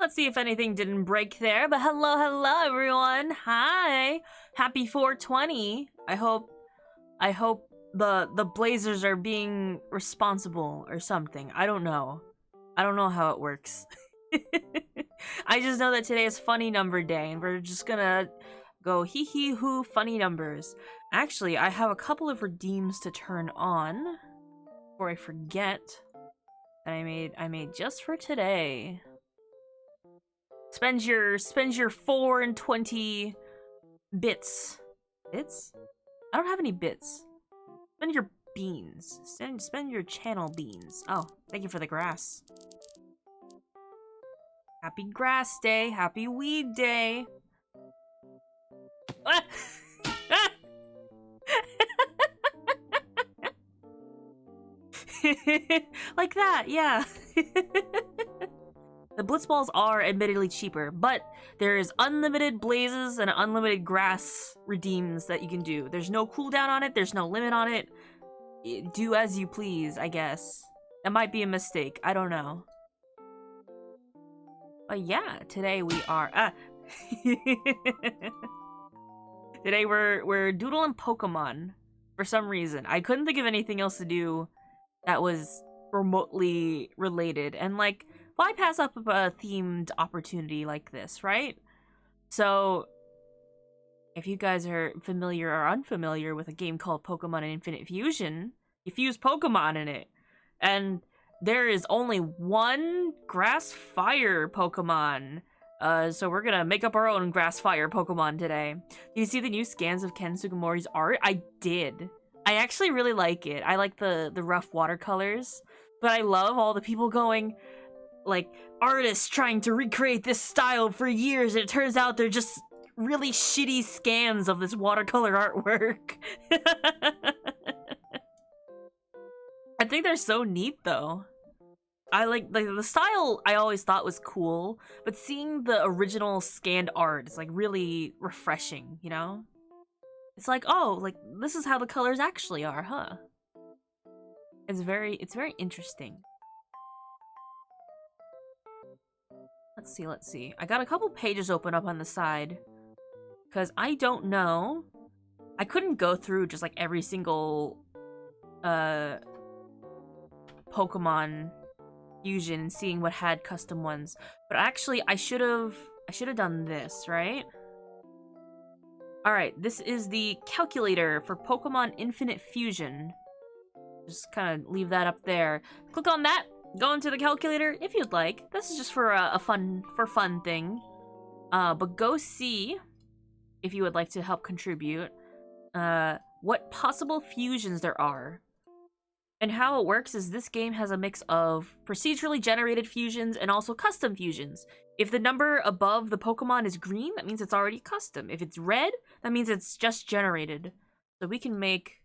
Let's see if anything didn't break there, but hello everyone. Hi. Happy 420. I hope the Blazers are being responsible or something. I don't know. I don't know how it works. I just know that today is funny number day and we're just gonna go hee hee hoo funny numbers. Actually, I have a couple of redeems to turn on before I forget that I made just for today. Spend your 4 and 20 bits. Bits? I don't have any bits. Spend your beans. Spend your channel beans. Oh, thank you for the grass. Happy grass day. Happy weed day. Like that, yeah. The Blitzballs are admittedly cheaper, but there is unlimited blazes and unlimited grass redeems that you can do. There's no cooldown on it, there's no limit on it. Do as you please, I guess. That might be a mistake, I don't know. But yeah, today we are... Today we're doodling Pokemon for some reason. I couldn't think of anything else to do that was remotely related. And like, why pass up a themed opportunity like this, right? So, if you guys are familiar or unfamiliar with a game called Pokemon Infinite Fusion, you fuse Pokemon in it. And there is only one Grass-Fire Pokemon. So we're gonna make up our own Grass-Fire Pokemon today. Do you see the new scans of Ken Sugimori's art? I did. I actually really like it. I like the rough watercolors. But I love all the people going... like, artists trying to recreate this style for years, and it turns out they're just really shitty scans of this watercolor artwork. I think they're so neat, though. I like the style I always thought was cool, but seeing the original scanned art is, like, really refreshing, you know? It's like, oh, like, this is how the colors actually are, huh? It's very interesting. Let's see. I got a couple pages open up on the side. Because I don't know. I couldn't go through just like every single Pokemon fusion and seeing what had custom ones. But actually I should have done this, right? Alright, this is the calculator for Pokemon Infinite Fusion. Just kind of leave that up there. Click on that. Go into the calculator if you'd like. This is just for a fun thing. But go see, if you would like to help contribute, what possible fusions there are. And how it works is this game has a mix of procedurally generated fusions and also custom fusions. If the number above the Pokemon is green, that means it's already custom. If it's red, that means it's just generated. So we can make...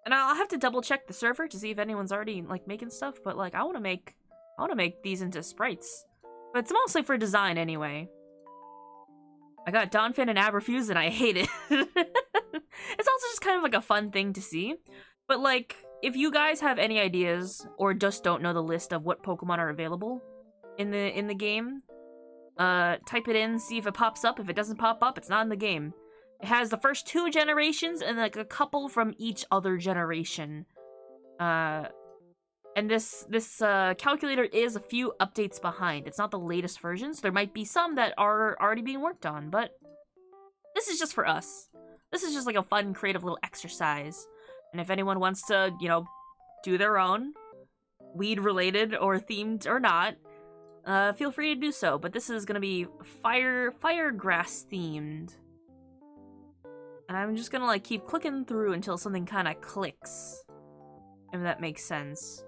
and I'll have to double check the server to see if anyone's already like making stuff, but like I want to make these into sprites. But it's mostly for design anyway. I got Donphin and Aberfuse and I hate it. It's also just kind of like a fun thing to see. But like, if you guys have any ideas or just don't know the list of what Pokemon are available in the game, type it in, see if it pops up. If it doesn't pop up, it's not in the game. It has the first 2 generations and like a couple from each other generation. And this calculator is a few updates behind. It's not the latest versions. There might be some that are already being worked on, but this is just for us. This is just like a fun, creative little exercise. And if anyone wants to, you know, do their own, weed-related or themed or not, feel free to do so. But this is gonna be fire grass themed. And I'm just gonna like keep clicking through until something kind of clicks. If that makes sense.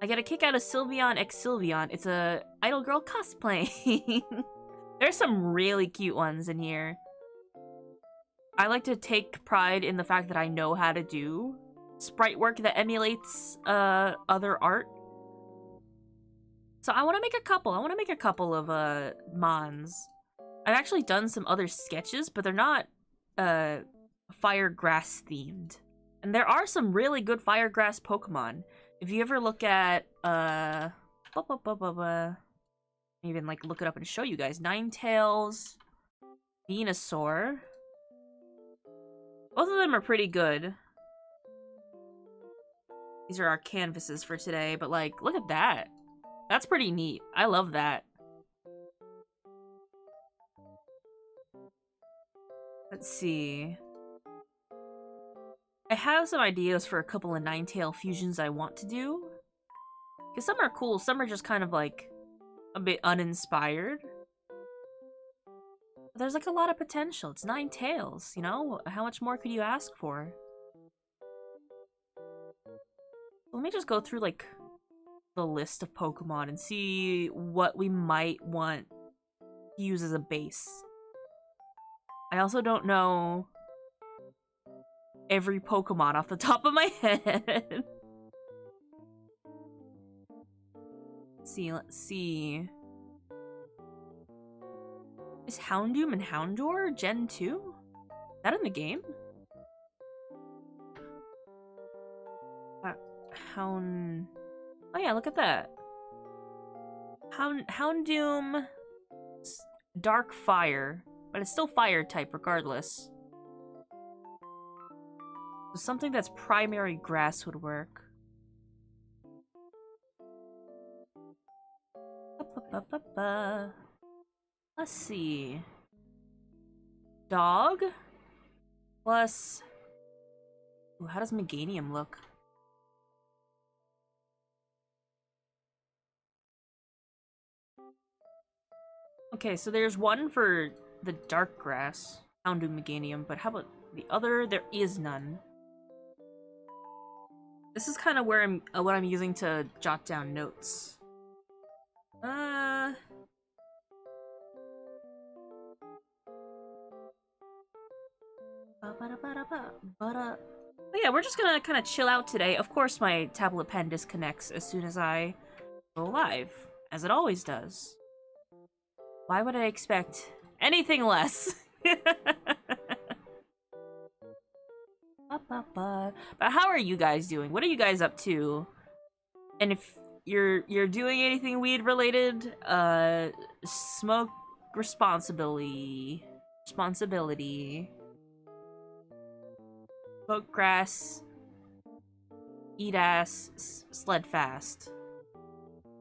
I get a kick out of Sylveon X Sylveon. It's a Idol Girl cosplay. There's some really cute ones in here. I like to take pride in the fact that I know how to do sprite work that emulates other art. So I want to make a couple. I want to make a couple of Mons. I've actually done some other sketches, but they're not fire grass themed. And there are some really good fire grass Pokemon. If you ever look at well, Even like look it up and show you guys. Ninetales, Venusaur. Both of them are pretty good. These are our canvases for today, but like, look at that. That's pretty neat. I love that. Let's see. I have some ideas for a couple of Ninetale fusions I want to do. Because some are cool, some are just kind of like a bit uninspired. But there's like a lot of potential. It's Ninetales, you know? How much more could you ask for? Let me just go through like the list of Pokemon and see what we might want to use as a base. I also don't know every Pokemon off the top of my head. Let's see. Is Houndoom and Houndour Gen 2? Is that in the game? Oh yeah, look at that. Houndoom Dark Fire, but it's still fire type regardless. So something that's primary grass would work. Let's see. Dog plus... Ooh, how does Meganium look? Okay, so there's one for the dark grass, Houndoom Meganium, but how about the other? There is none. This is kind of where what I'm using to jot down notes. But yeah, we're just gonna kind of chill out today. Of course, my tablet pen disconnects as soon as I go live, as it always does. Why would I expect anything less? But how are you guys doing? What are you guys up to? And if you're doing anything weed related, smoke responsibly. Smoke grass. Eat ass. Sled fast.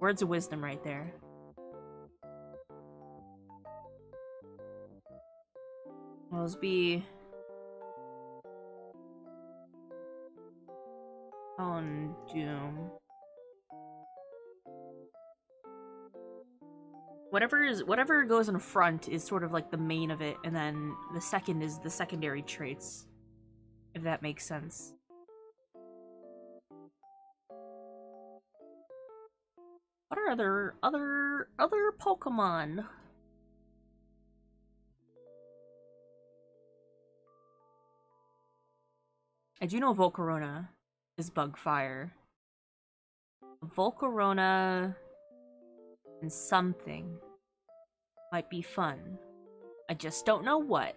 Words of wisdom right there. Mosby. Doom. Whatever goes in front is sort of like the main of it, and then the second is the secondary traits. If that makes sense. What are other Pokemon? I do know Volcarona is bug fire. Volcarona and something might be fun. I just don't know what.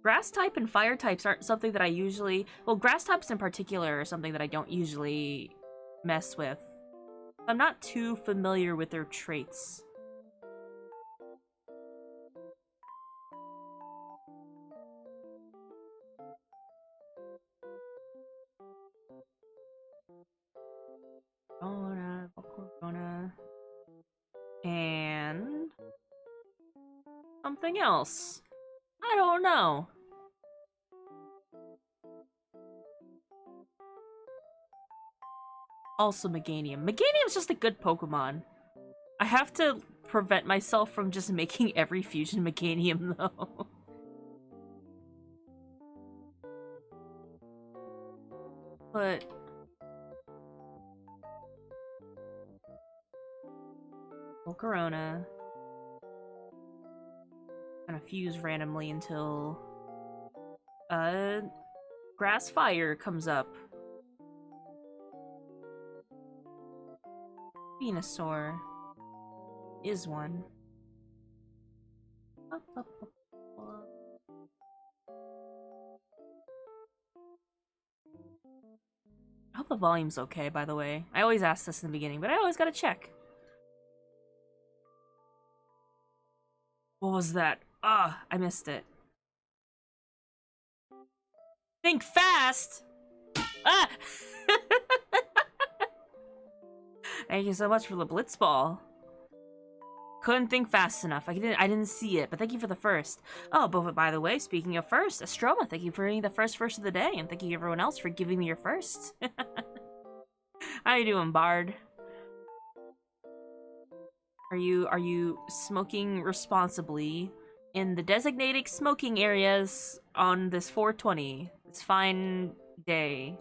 Grass type and fire types aren't something that I usually... Well, grass types in particular are something that I don't usually mess with. I'm not too familiar with their traits. Volcarona. And... something else. I don't know. Also Meganium. Meganium's just a good Pokemon. I have to prevent myself from just making every fusion Meganium, though. But... Volcarona. Kind of fuse randomly until... Grass Fire comes up. Venusaur is one. the volumes okay, by the way? I always ask this in the beginning, but I always gotta check. What was that? Ah, I missed it. Think fast! Ah! Thank you so much for the Blitzball. Couldn't think fast enough. I didn't see it, but thank you for the first. Oh, but by the way, speaking of first, Astroma, thank you for being the first of the day, and thank you everyone else for giving me your first. How you doing, Bard? Are you smoking responsibly in the designated smoking areas on this 420? It's fine day.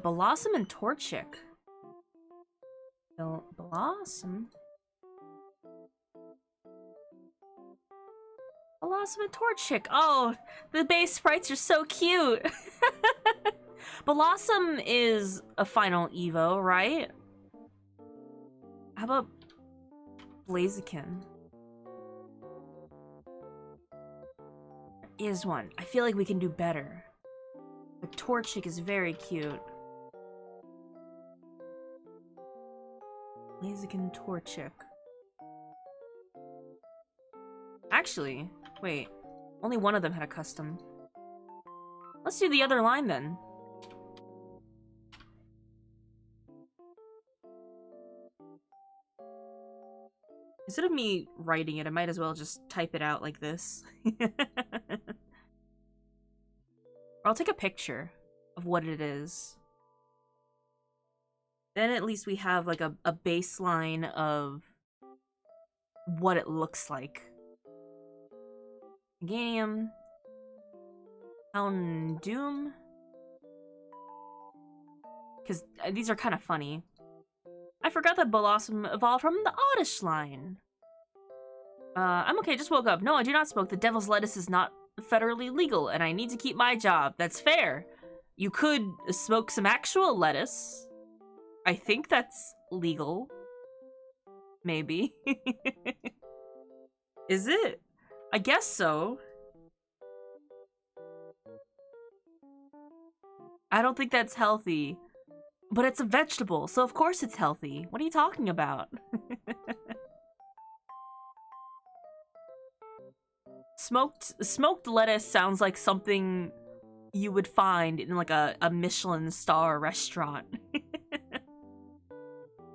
Blossom and Torchic. Blossom? Blossom and Torchic. Oh, the base sprites are so cute. Blossom is a final Evo, right? How about Blaziken? There is one. I feel like we can do better. The Torchic is very cute. Blaziken Torchic. Actually, wait. Only one of them had a custom. Let's do the other line then. Instead of me writing it, I might as well just type it out like this. Or I'll take a picture of what it is. Then at least we have like a baseline of what it looks like. Meganium. Houndoom. Because these are kind of funny. I forgot that Blossom evolved from the Oddish line. I'm okay, just woke up. No, I do not smoke. The devil's lettuce is not federally legal, and I need to keep my job. That's fair. You could smoke some actual lettuce. I think that's legal. Maybe. Is it? I guess so. I don't think that's healthy. But it's a vegetable, so of course it's healthy. What are you talking about? Smoked lettuce sounds like something you would find in like a Michelin star restaurant.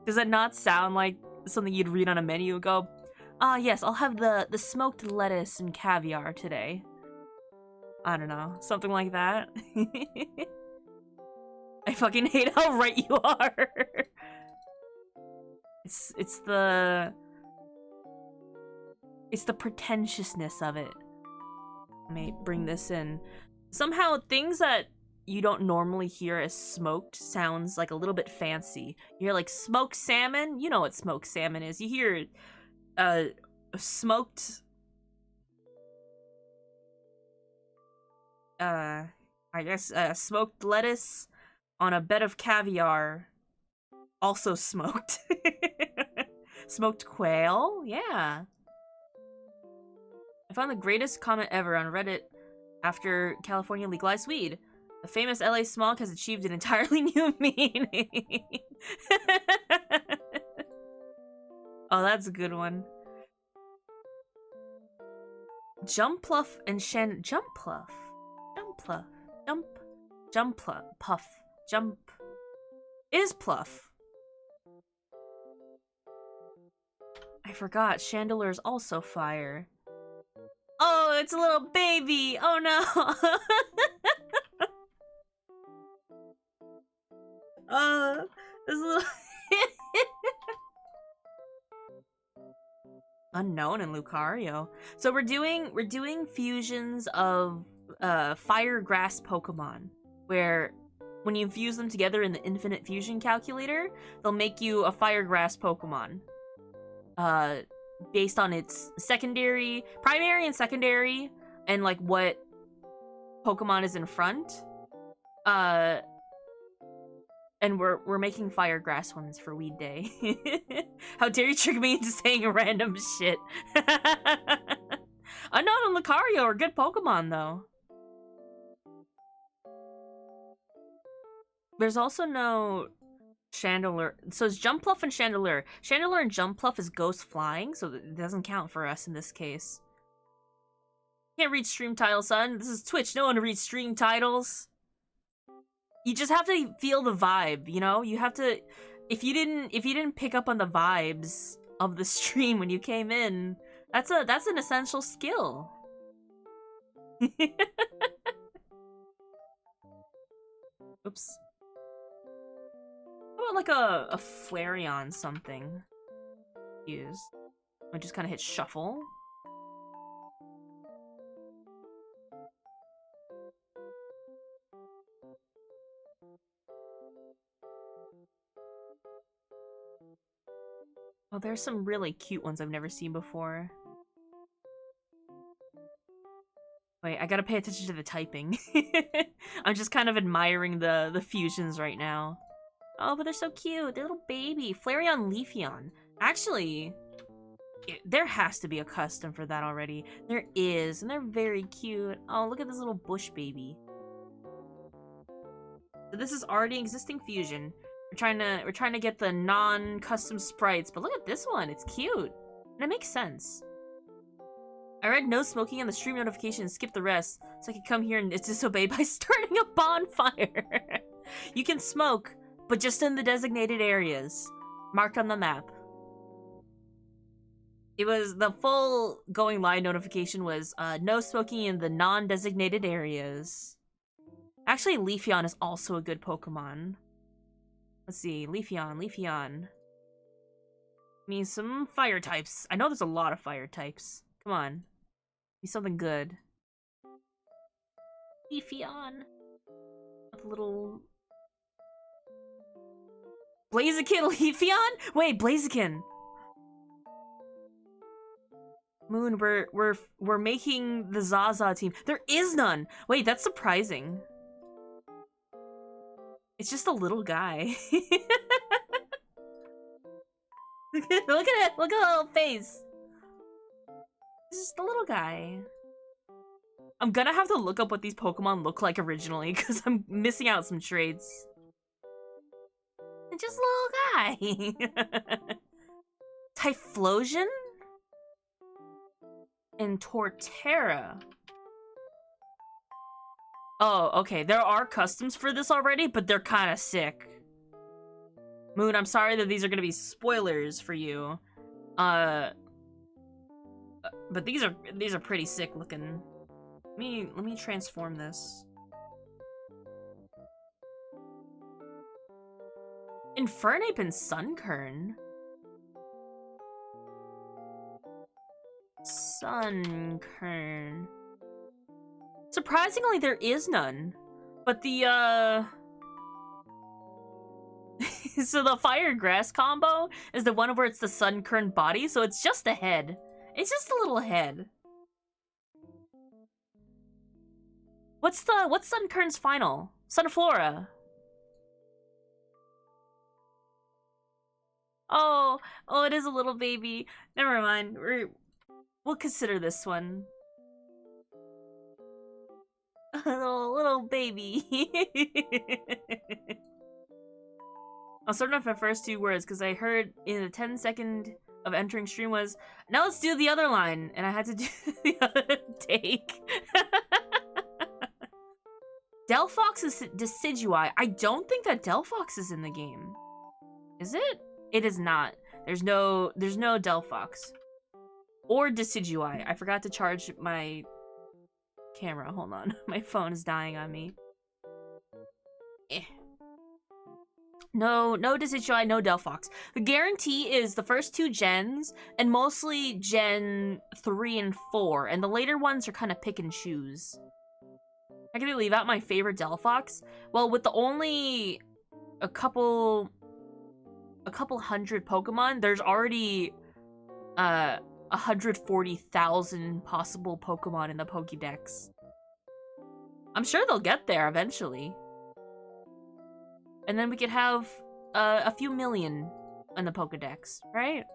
Does that not sound like something you'd read on a menu and go, ah, yes, I'll have the smoked lettuce and caviar today. I don't know, something like that. I fucking hate how right you are. It's the pretentiousness of it. Let me bring this in. Somehow things that you don't normally hear as smoked sounds like a little bit fancy. You hear like smoked salmon, you know what smoked salmon is. You hear smoked I guess smoked lettuce on a bed of caviar, also smoked. Smoked quail? Yeah. I found the greatest comment ever on Reddit after California legalized weed. The famous LA smog has achieved an entirely new meaning. Oh, that's a good one. Jumpluff and Jumpluff. Puff. Jump is Pluff. I forgot, Chandeler's also fire. Oh, it's a little baby! Oh no! This little... Unknown and Lucario. So we're doing fusions of fire grass Pokemon, where when you fuse them together in the Infinite Fusion Calculator, they'll make you a fire grass Pokemon. Based on its primary and secondary, and like what Pokemon is in front. And we're making fire grass ones for Weed Day. How dare you trick me into saying random shit? Unknown and Lucario are good Pokemon though. There's also no Chandelure. So it's Jumpluff and Chandelure. Chandelure and Jumpluff is Ghost Flying, so it doesn't count for us in this case. Can't read stream titles, son. This is Twitch. No one reads stream titles. You just have to feel the vibe, you know? You have to... If you didn't pick up on the vibes of the stream when you came in, that's an essential skill. Oops. How about like a Flareon something? Use. I just kind of hit shuffle. Oh, there's some really cute ones I've never seen before. Wait, I gotta pay attention to the typing. I'm just kind of admiring the fusions right now. Oh, but they're so cute. They're little baby. Flareon, Leafeon. Actually, there has to be a custom for that already. There is, and they're very cute. Oh, look at this little bush baby. So this is already existing fusion. We're trying to get the non-custom sprites, but look at this one. It's cute. And it makes sense. I read no smoking on the stream notification and skipped the rest, so I could come here and disobey by starting a bonfire. You can smoke, but just in the designated areas, marked on the map. It was the full going live notification was no smoking in the non-designated areas. Actually, Leafeon is also a good Pokemon. Let's see, Leafeon. Me some fire types. I know there's a lot of fire types. Come on. Be something good. Leafeon. A little... Blaziken, Leafeon? Wait, Blaziken. Moon, we're making the Zaza team. There is none! Wait, that's surprising. It's just a little guy. Look at it! Look at the little face! It's just a little guy. I'm gonna have to look up what these Pokemon look like originally, because I'm missing out some traits. It's just a little guy. Typhlosion? And Torterra. Oh, okay. There are customs for this already, but they're kind of sick. Moon, I'm sorry that these are gonna be spoilers for you. But these are pretty sick looking. Let me transform this. Infernape and Sunkern. Sunkern. Surprisingly, there is none. But the, so the Fire Grass combo is the one where it's the Sunkern body, so it's just the head. It's just a little head. What's Sunkern's final? Sunflora. Oh, it is a little baby. Never mind. We'll consider this one. A little baby. I'll start off my first two words because I heard in the 10-second of entering stream was, now let's do the other line, and I had to do the other take. Delphox is Decidueye. I don't think that Delphox is in the game. Is it? It is not. There's no Delphox. Or Decidueye. I forgot to charge my camera. Hold on. My phone is dying on me. No Decidueye, no Delphox. The guarantee is the first two gens, and mostly Gen 3 and 4, and the later ones are kind of pick and choose. I can leave out my favorite Delphox. Well, with the only a couple hundred Pokemon, there's already 140,000 possible Pokemon in the Pokédex. I'm sure they'll get there eventually. And then we could have a few million in the Pokédex, right?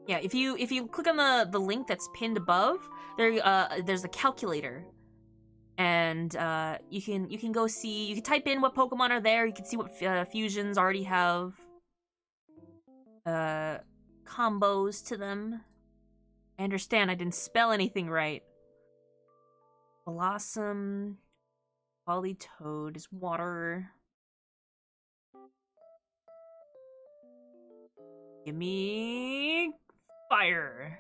Yeah, if you click on the link that's pinned above, there's a calculator. And and you can go see. You can type in what Pokemon are there. You can see what fusions already have combos to them. I understand I didn't spell anything right. Blossom, Politoed is water. Give me fire.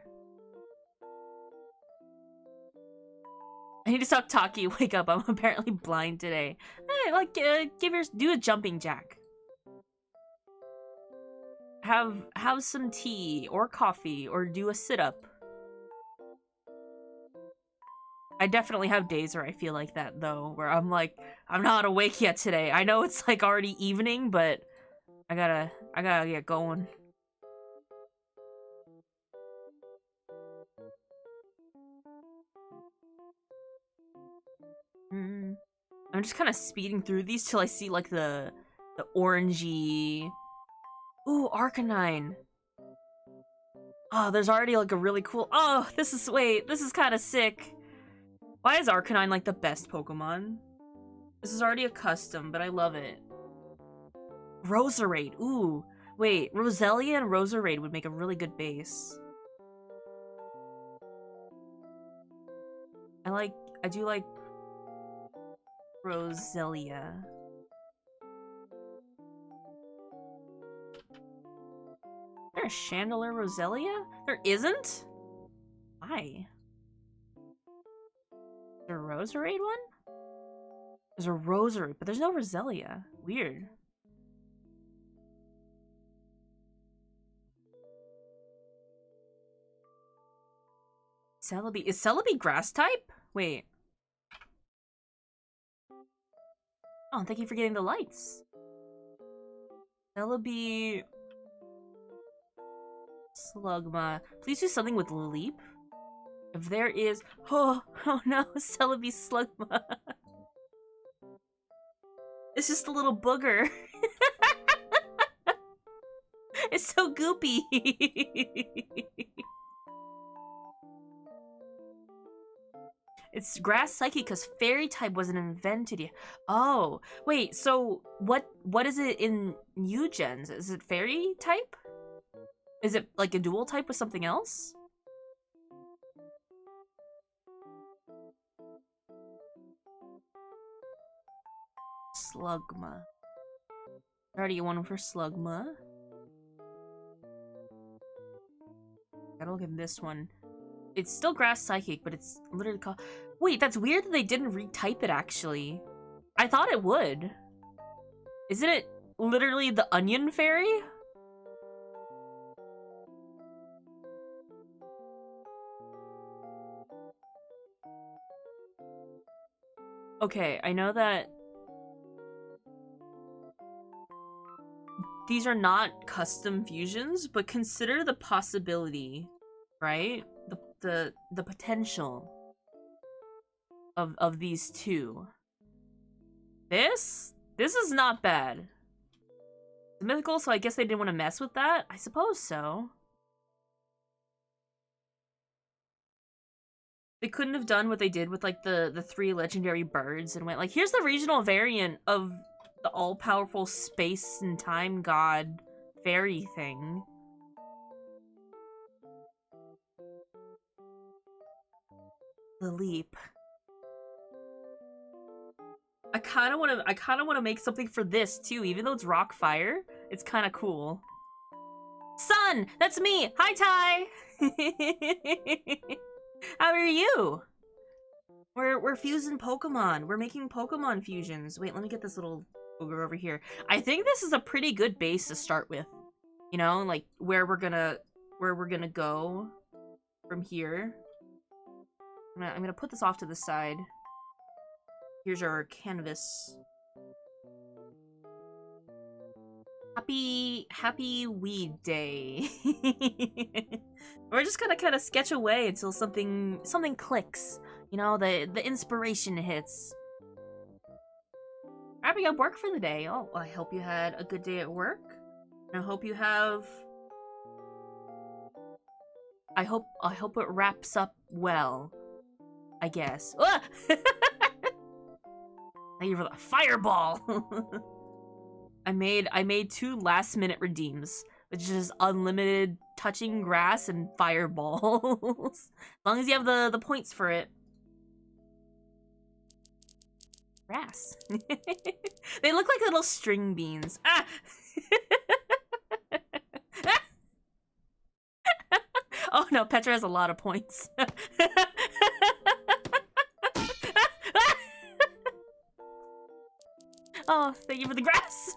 I need to stop talking. Wake up! I'm apparently blind today. Hey, like, do a jumping jack. Have some tea or coffee or do a sit up. I definitely have days where I feel like that though, where I'm like, I'm not awake yet today. I know it's like already evening, but I gotta get going. I'm just kind of speeding through these till I see like the orangey. Ooh, Arcanine. Oh, there's already like a really cool. Oh, this is kind of sick. Why is Arcanine like the best Pokemon? This is already a custom, but I love it. Roserade. Ooh, wait, Roselia and Roserade would make a really good base. I do like Roselia. Is there a Chandelure Roselia? There isn't? Why? Is there a Roserade one? There's a Roserade, but there's no Roselia. Weird. Celebi. Is Celebi grass type? Wait. Oh, thank you for getting the lights. Celebi... Slugma. Please do something with Leap. If there is... Oh no, Celebi Slugma. It's just a little booger. It's so goopy. It's grass psychic because fairy type wasn't invented yet. Oh, wait, so what is it in new gens? Is it fairy type? Is it like a dual type with something else? Slugma. Already one for Slugma. Gotta look at this one. It's still grass psychic, but it's literally called... Wait, that's weird that they didn't retype it, actually. I thought it would. Isn't it literally the Onion Fairy? Okay, I know that these are not custom fusions, but consider the possibility, right? The potential of these two. This is not bad. It's mythical, so I guess they didn't want to mess with that. I suppose so. They couldn't have done what they did with like the 3 legendary birds and went like, here's the regional variant of the all-powerful space and time god fairy thing. The Leap. I kind of want to make something for this too, even though it's rock fire. It's kind of cool. Sun, that's me. Hi, Ty. How are you? We're fusing Pokemon. We're making Pokemon fusions. Wait, let me get this little ogre over here. I think this is a pretty good base to start with. You know, like where we're gonna go from here. I'm gonna put this off to the side. Here's our canvas. Happy weed day. We're just gonna kind of sketch away until something clicks. You know, the inspiration hits. Wrapping up work for the day. Oh, I hope you had a good day at work. And I hope you have. I hope it wraps up well. I guess. Ah! Thank you for the fireball. I made 2 last-minute redeems, which is unlimited touching grass and fireballs. As long as you have the points for it. Grass. They look like little string beans. Ah! Oh no, Petra has a lot of points. Oh, thank you for the grass.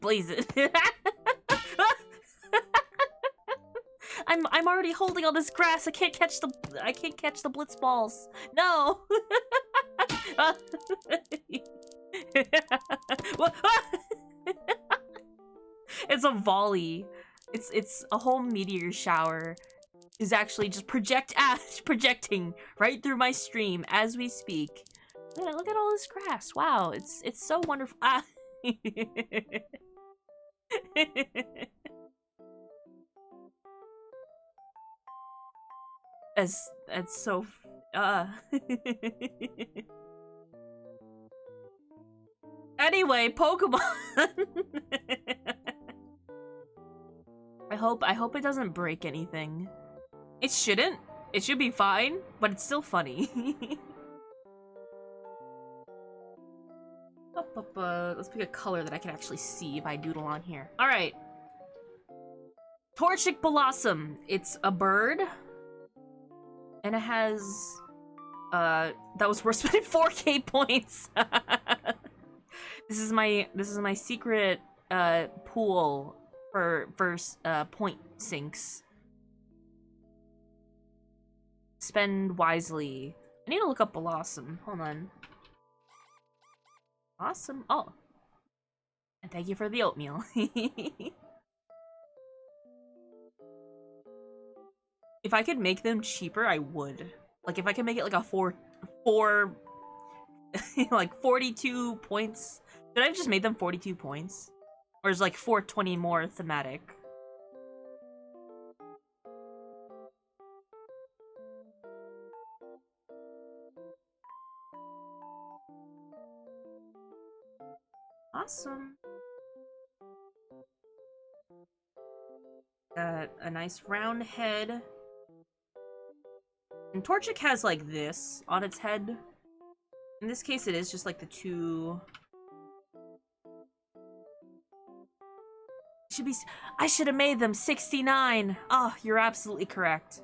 Blaze it. I'm already holding all this grass. I can't catch the blitz balls. No. It's a volley. It's a whole meteor shower is actually just projecting right through my stream as we speak. Look at all this grass. Wow, it's so wonderful. Ah. That's so Anyway, Pokemon. I hope it doesn't break anything. It shouldn't. It should be fine, but it's still funny. Let's pick a color that I can actually see if I doodle on here. Alright. Torchic Blossom. It's a bird. And it has... that was worth spending 4K points. This is my secret pool for point sinks. Spend wisely. I need to look up Blossom. Hold on. Awesome. Oh. And thank you for the oatmeal. If I could make them cheaper, I would. Like, if I could make it like a four like 42 points. Did I have just made them 42 points? Or is like 420 more thematic? Awesome. Got a nice round head. And Torchic has like this on its head. In this case, it is just like the two. Should be. I should have made them 69. Oh, you're absolutely correct.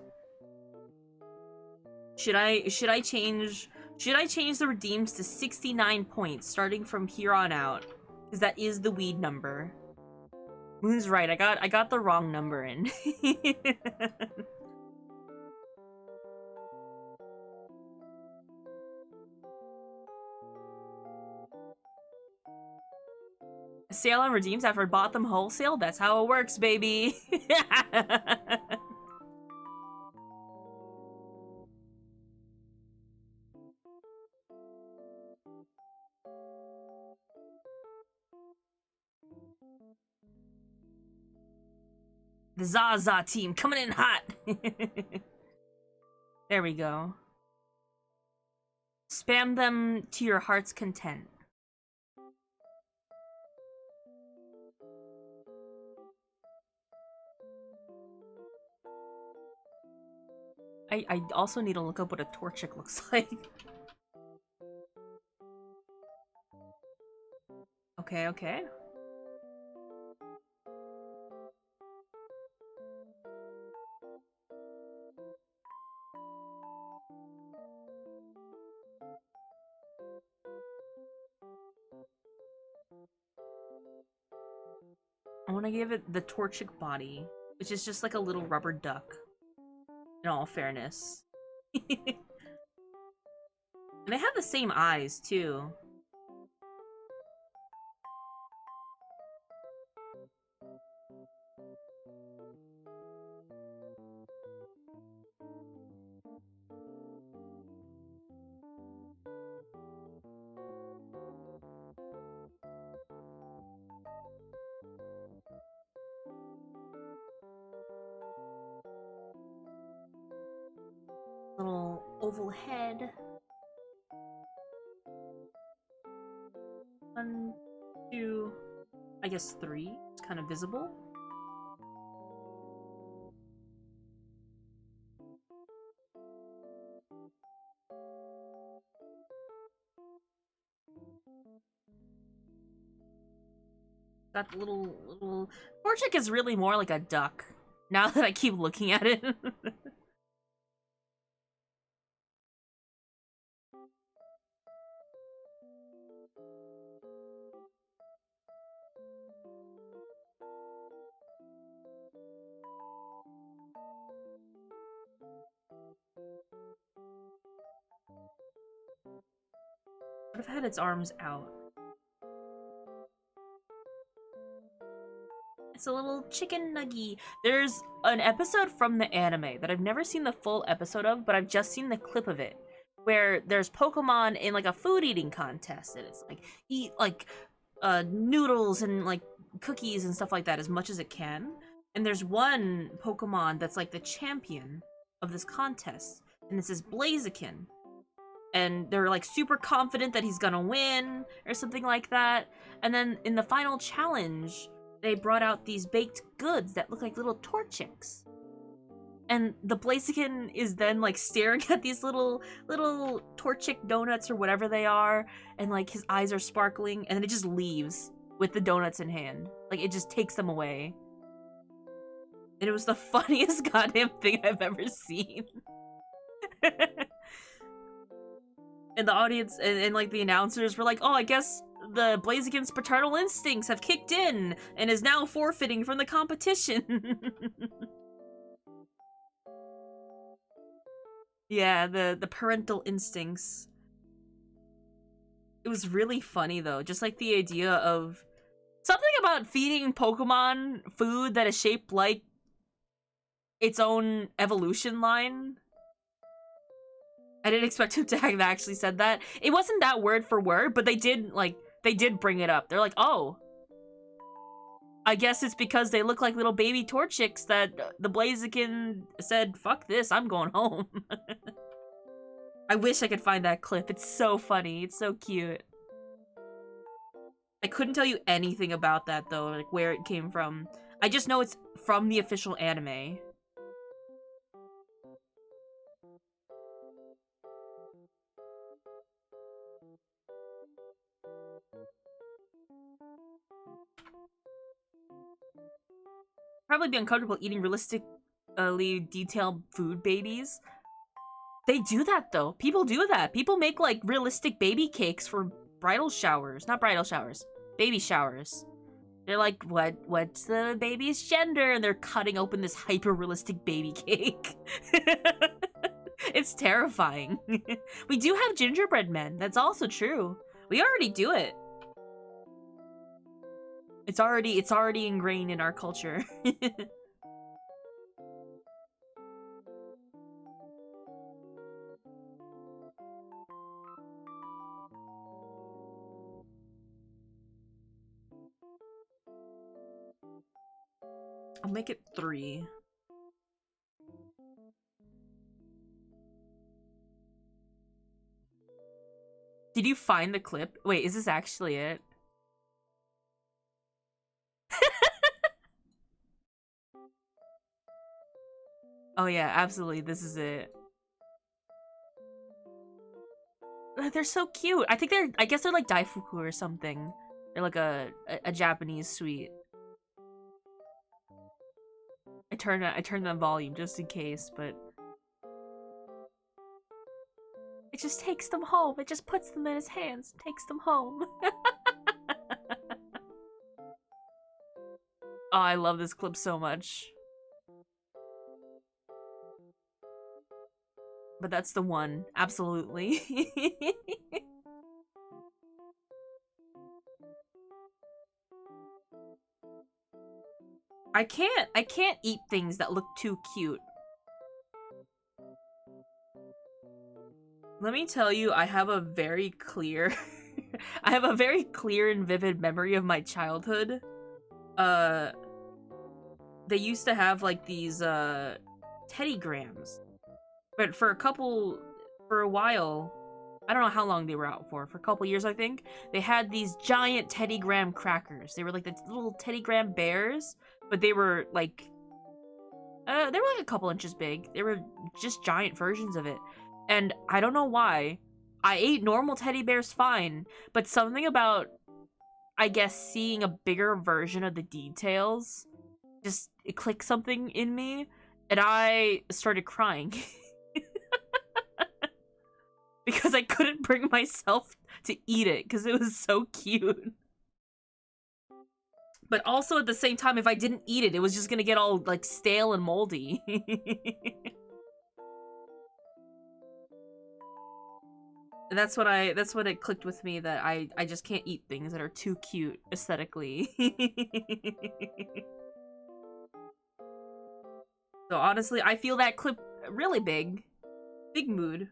Should I change the redeems to 69 points starting from here on out? Because that is the weed number. Moon's right. I got the wrong number in. Sale on redeems after I bought them wholesale? That's how it works, baby. The Zaza team coming in hot. There we go. Spam them to your heart's content. I also need to look up what a Torchic looks like. Okay, okay. I want to give it the Torchic body, which is just like a little rubber duck. In all fairness. And they have the same eyes, too. Little oval head. 1, 2, I guess 3. It's kind of visible. Got the little... Torchic is really more like a duck, now that I keep looking at it. Would have had its arms out. It's a little chicken nuggy. There's an episode from the anime that I've never seen the full episode of, but I've just seen the clip of it, where there's Pokemon in like a food eating contest, and it's like eat like noodles and like cookies and stuff like that as much as it can. And there's one Pokemon that's like the champion of this contest, and it's this Blaziken. And they're like super confident that he's gonna win or something like that. And then in the final challenge, they brought out these baked goods that look like little Torchics. And the Blaziken is then like staring at these little Torchic donuts or whatever they are, and like his eyes are sparkling, and then it just leaves with the donuts in hand. Like it just takes them away. And it was the funniest goddamn thing I've ever seen. And the audience and like the announcers were like, oh, I guess the Blaziken's paternal instincts have kicked in and is now forfeiting from the competition. Yeah, the parental instincts. It was really funny though, just like the idea of something about feeding Pokemon food that is shaped like its own evolution line. I didn't expect him to have actually said that. It wasn't that word for word, but they did bring it up. They're like, oh, I guess it's because they look like little baby Torchics that the Blaziken said, fuck this, I'm going home. I wish I could find that clip. It's so funny. It's so cute. I couldn't tell you anything about that though, like where it came from. I just know it's from the official anime. Probably be uncomfortable eating realistically detailed food babies. They do that though. People do that. People make like realistic baby cakes for bridal showers. Not bridal showers. Baby showers. They're like, what's the baby's gender? And they're cutting open this hyper-realistic baby cake. It's terrifying. We do have gingerbread men. That's also true. We already do it. It's already ingrained in our culture. I'll make it 3. Did you find the clip? Wait, is this actually it? Oh yeah, absolutely, this is it. They're so cute. I guess they're like Daifuku or something. They're like a Japanese sweet. I turned the volume just in case, but it just takes them home. It just puts them in his hands, takes them home. Oh, I love this clip so much. But that's the one, absolutely. I can't eat things that look too cute. Let me tell you, I have a very clear I have a very clear and vivid memory of my childhood. They used to have like these Teddygrams. But for a while, I don't know how long they were out for a couple years, I think. They had these giant Teddy Graham crackers. They were like the little Teddy Graham bears, but they were like, they were like a couple inches big. They were just giant versions of it. And I don't know why. I ate normal teddy bears fine, but something about, I guess, seeing a bigger version of the details, just it clicked something in me, and I started crying. Because I couldn't bring myself to eat it, because it was so cute. But also at the same time, if I didn't eat it, it was just gonna get all, like, stale and moldy. That's when it clicked with me that I just can't eat things that are too cute aesthetically. So honestly, I feel that clip really big. Big mood.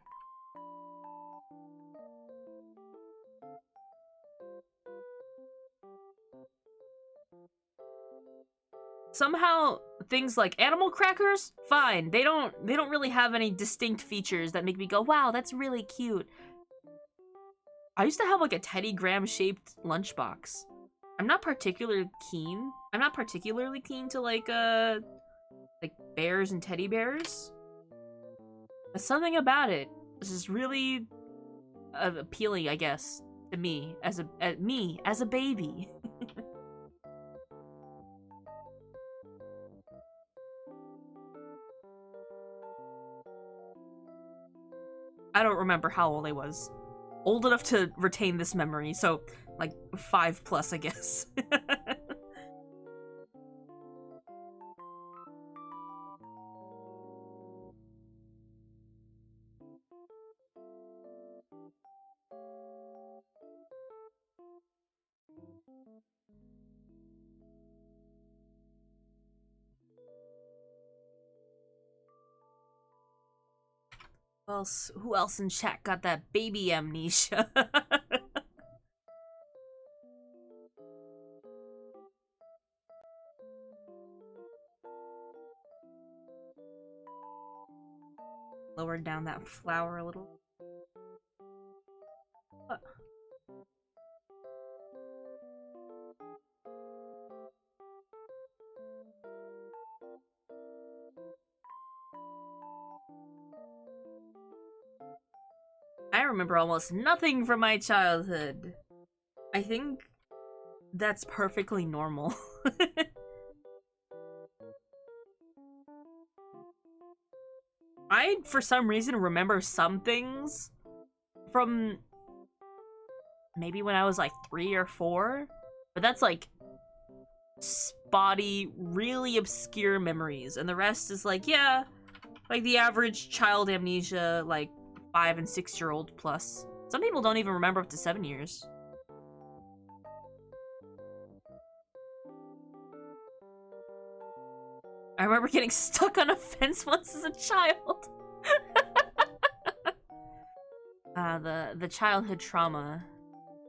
Somehow things like animal crackers, fine. They don't really have any distinct features that make me go, "Wow, that's really cute." I used to have like a Teddy Graham shaped lunchbox. I'm not particularly keen. I'm not particularly keen to like bears and teddy bears. But something about it is just really appealing, I guess, to me as a baby. I don't remember how old I was. Old enough to retain this memory, so like 5+, I guess. Who else in chat got that baby amnesia? Lower down that flower a little. I remember almost nothing from my childhood. I think that's perfectly normal. I, for some reason, remember some things from maybe when I was like 3 or 4, but that's like spotty, really obscure memories, and the rest is like, yeah, like the average child amnesia, like 5 and 6-year-old plus. Some people don't even remember up to 7 years. I remember getting stuck on a fence once as a child. The childhood trauma,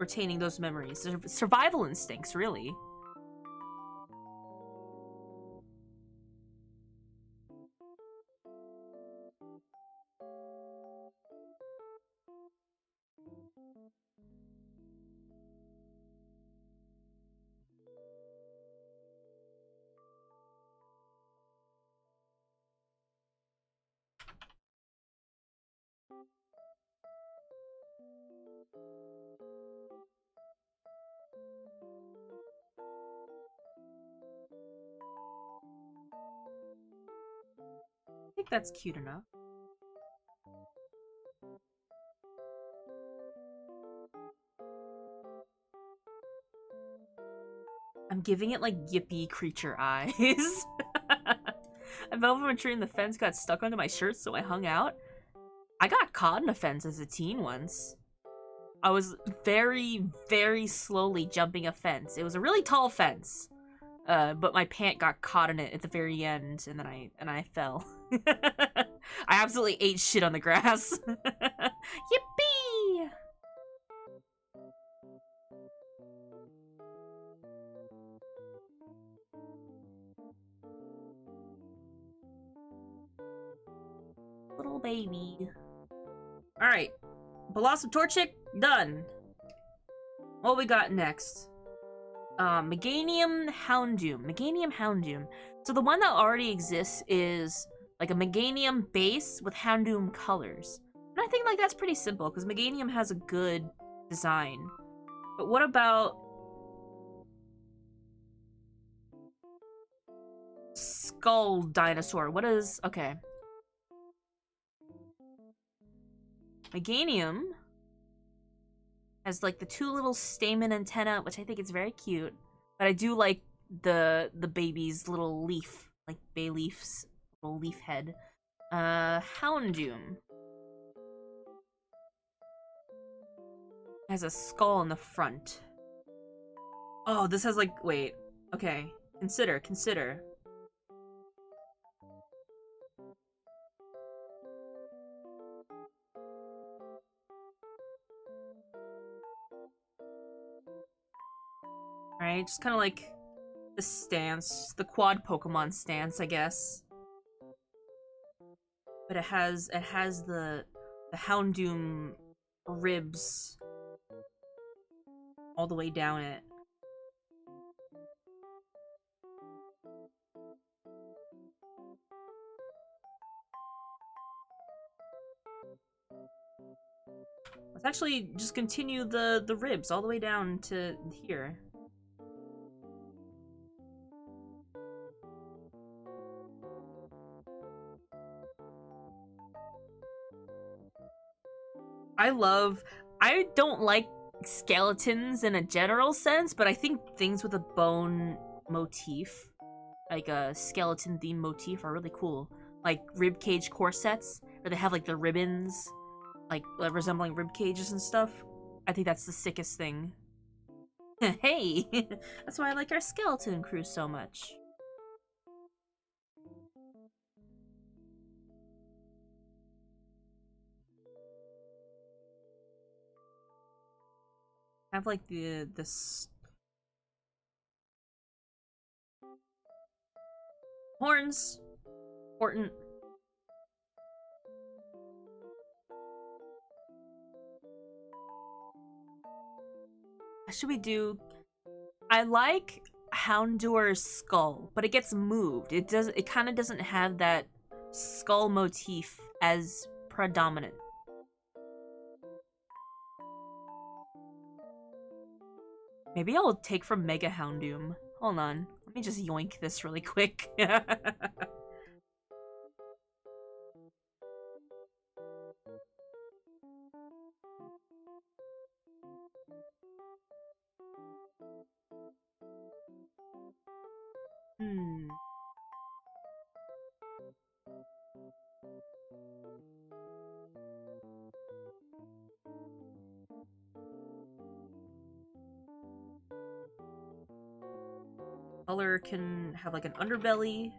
retaining those memories. Survival instincts, really. I think that's cute enough. I'm giving it like yippee creature eyes. A velvet tree in the fence got stuck onto my shirt, so I hung out. I got caught in a fence as a teen once. I was very, very slowly jumping a fence. It was a really tall fence. But my pant got caught in it at the very end, and then I fell. I absolutely ate shit on the grass. Yippee! Little baby. Alright. Blossom Torchic, done. What we got next? Meganium Houndoom. Meganium Houndoom. So the one that already exists is like a Meganium base with Houndoom colors. And I think like that's pretty simple because Meganium has a good design. But what about Skull Dinosaur? What is... Okay. Meganium has like the two little stamen antenna, which I think is very cute. But I do like the baby's little leaf, like bay leaf's little leaf head. Houndoom has a skull in the front. Oh, this has like, wait, okay. Consider. Right, just kind of like the stance, the quad Pokemon stance, I guess. But it has the Houndoom ribs all the way down it. Let's actually just continue the ribs all the way down to here. I don't like skeletons in a general sense, but I think things with a bone motif, like a skeleton themed motif, are really cool. Like ribcage corsets, where they have like the ribbons, like resembling rib cages and stuff. I think that's the sickest thing. Hey, that's why I like our skeleton crew so much. Have like this horns, important. What should we do? I like Houndour's skull, but it gets moved. It kind of doesn't have that skull motif as predominant. Maybe I'll take from Mega Houndoom. Hold on. Let me just yoink this really quick. Color can have like an underbelly.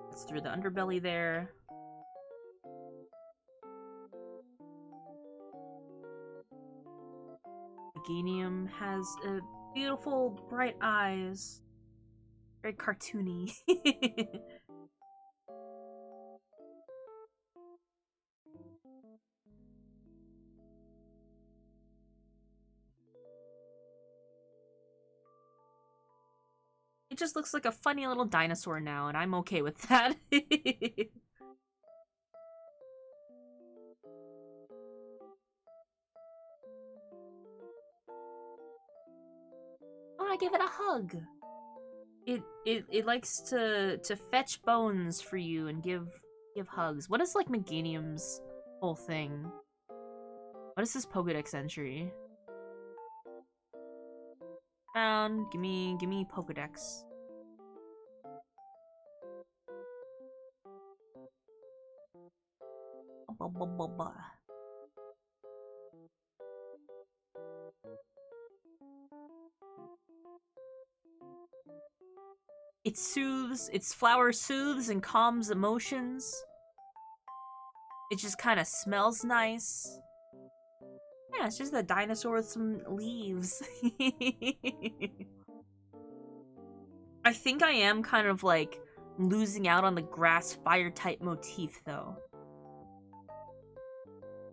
Let's through the underbelly there. Meganium has beautiful bright eyes. Very cartoony. It just looks like a funny little dinosaur now, and I'm okay with that. Oh, I give it a hug. It likes to fetch bones for you and give hugs. What is like Meganium's whole thing? What is his Pokedex entry? Found. Give me Pokedex. It soothes, its flower soothes and calms emotions. It just kind of smells nice. Yeah, it's just a dinosaur with some leaves. I think I am kind of like losing out on the grass fire type motif though.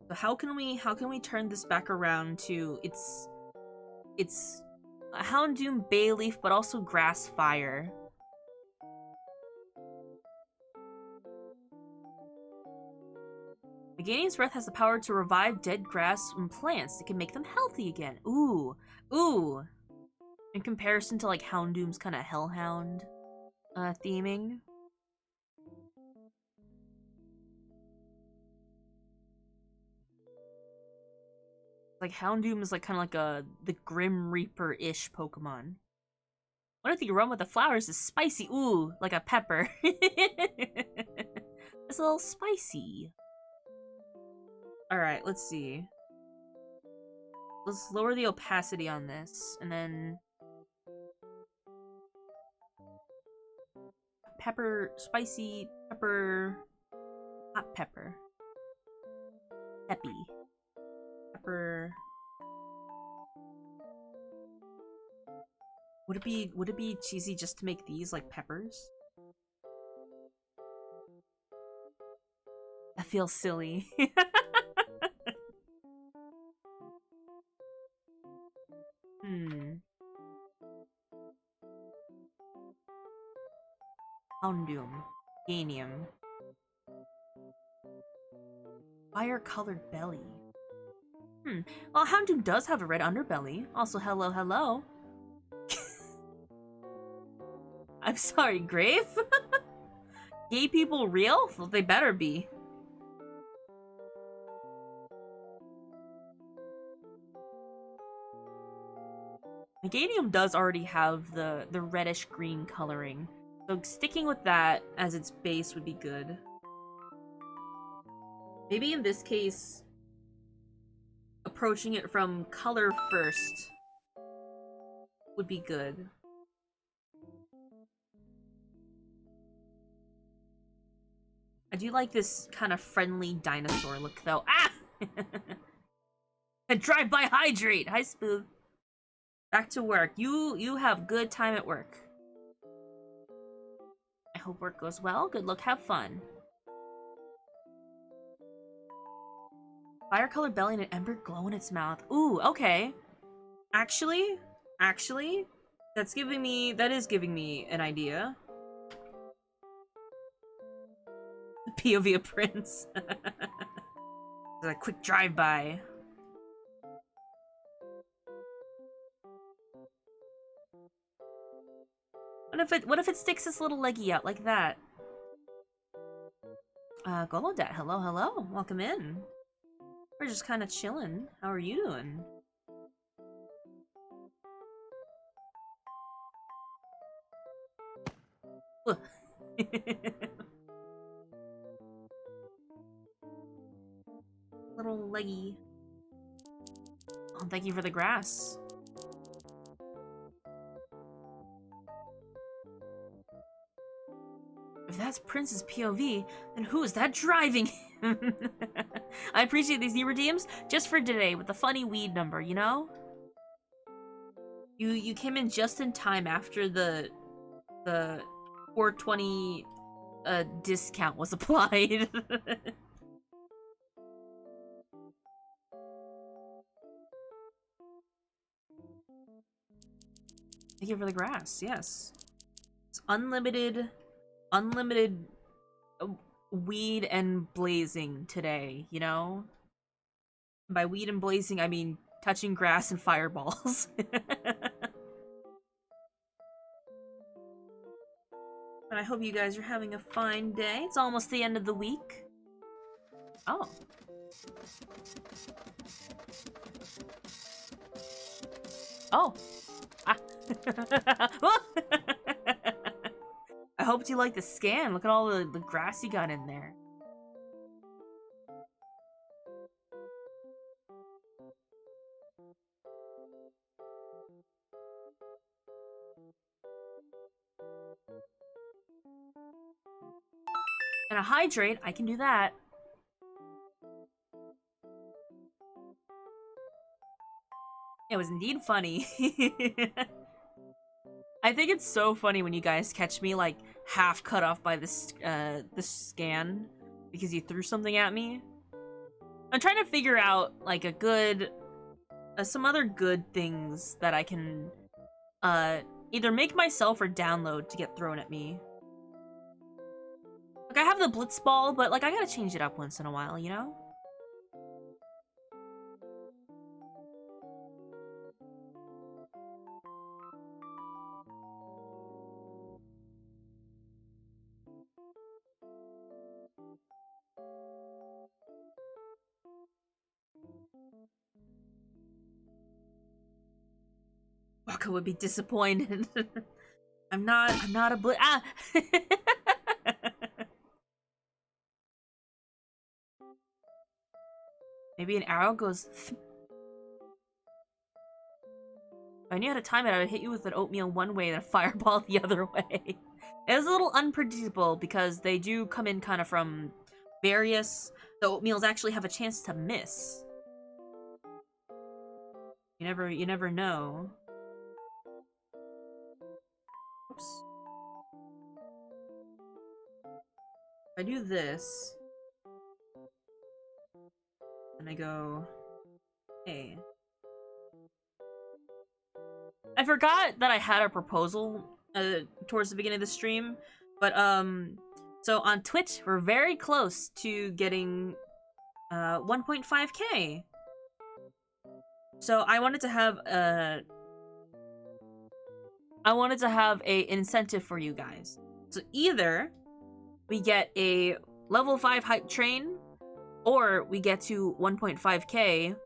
So how can we turn this back around to it's a Houndoom Bayleaf but also grass fire? Meganium's breath has the power to revive dead grass and plants. It can make them healthy again. Ooh. Ooh. In comparison to like Houndoom's kind of Hellhound theming. Like Houndoom is like kind of like the Grim Reaper-ish Pokemon. What if the aroma of the flowers is spicy? Ooh, like a pepper. It's a little spicy. Alright, let's see. Let's lower the opacity on this, and then... Pepper, spicy, pepper... Hot pepper. Peppy. Pepper... Would it be cheesy just to make these like peppers? That feels silly. Houndoom. Ganium. Fire-colored belly. Well, Houndoom does have a red underbelly. Also, hello, hello. I'm sorry, Grave? Gay people real? Well, they better be. Meganium does already have the reddish-green coloring, so sticking with that as its base would be good. Maybe in this case, approaching it from color first would be good. I do like this kind of friendly dinosaur look, though. Ah! And drive-by hydrate! Hi, Spoof. Back to work. You have good time at work. I hope work goes well. Good luck, have fun. Fire-colored belly and an ember glow in its mouth. Ooh, okay. Actually, that is giving me an idea. POV of Prince. A quick drive-by. What if it sticks its little leggy out like that? Golodat, hello, hello. Welcome in. We're just kind of chilling. How are you doing? Little leggy. Oh, thank you for the grass. If that's Prince's POV, then who is that driving him? I appreciate these new redeems just for today with the funny weed number, you know? You came in just in time after the 420 discount was applied. Thank you for the grass, yes. It's unlimited weed and blazing today, you know? By weed and blazing, I mean touching grass and fireballs. But I hope you guys are having a fine day. It's almost the end of the week. Oh. Oh. Ah. I hope you like the scan. Look at all the grass you got in there. And a hydrate, I can do that. It was indeed funny. I think it's so funny when you guys catch me like half cut off by this scan because you threw something at me. I'm trying to figure out like a good some other good things that I can either make myself or download to get thrown at me. Like I have the Blitzball, but like I gotta change it up once in a while, you know? Waka would be disappointed. I'm not a Blitz. Ah! Maybe an arrow goes. If I knew how to time it, I would hit you with an oatmeal one way and a fireball the other way. It's a little unpredictable because they do come in kind of from various. The oatmeals actually have a chance to miss. You never know. Oops. If I do this, and I go, hey. I forgot that I had a proposal towards the beginning of the stream, but so on Twitch we're very close to getting 1.5k. So I wanted to have a incentive for you guys. So either we get a level 5 hype train, or we get to 1.5k.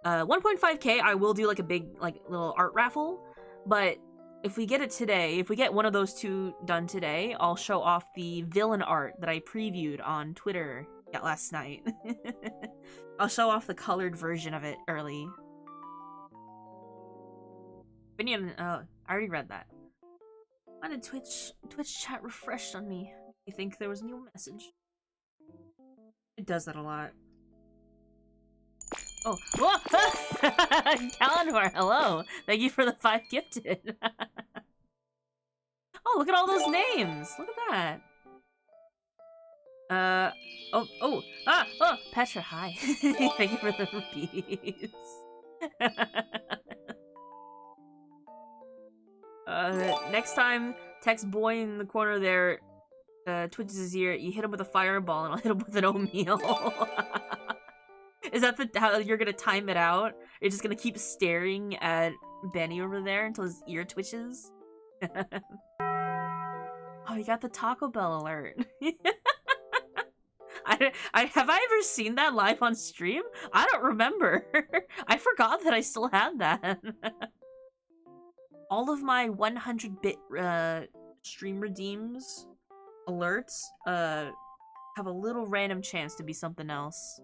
1.5k, I will do like a big, like, little art raffle, but if we get it today, if we get one of those two done today, I'll show off the villain art that I previewed on Twitter last night. I'll show off the colored version of it early. Opinion, I already read that. Why did Twitch chat refreshed on me? You think there was a new message? It does that a lot. Oh, whoa! Kalanor, hello! Thank you for the 5 gifted. Oh, look at all those names! Look at that! Petra, hi. Thank you for the rupees. Next time, text boy in the corner there, twitches his ear, you hit him with a fireball and I'll hit him with an oatmeal. Is that how you're gonna time it out? You're just gonna keep staring at Benny over there until his ear twitches? Oh, you got the Taco Bell alert. Have I ever seen that live on stream? I don't remember. I forgot that I still had that. All of my 100-bit stream redeems alerts have a little random chance to be something else.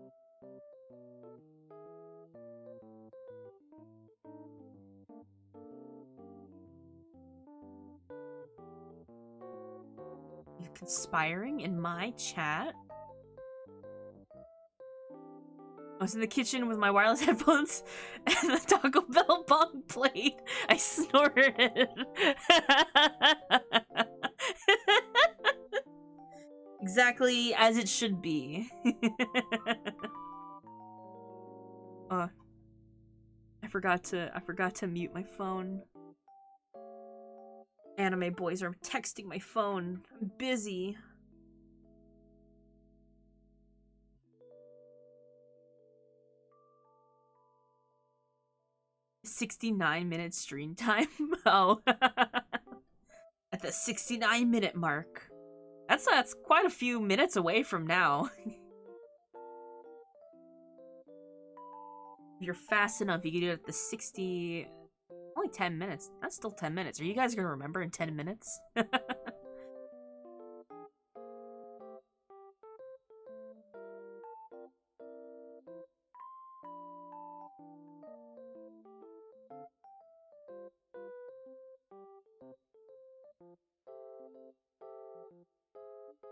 You're conspiring in my chat? I was in the kitchen with my wireless headphones and the Taco Bell bong plate. I snorted. Exactly as it should be. I forgot to mute my phone. Anime boys are texting my phone. I'm busy. $69-minute stream time. Oh. At the 69-minute mark. That's quite a few minutes away from now. If you're fast enough, you can do it at the 60... Only 10 minutes. That's still 10 minutes. Are you guys gonna remember in 10 minutes?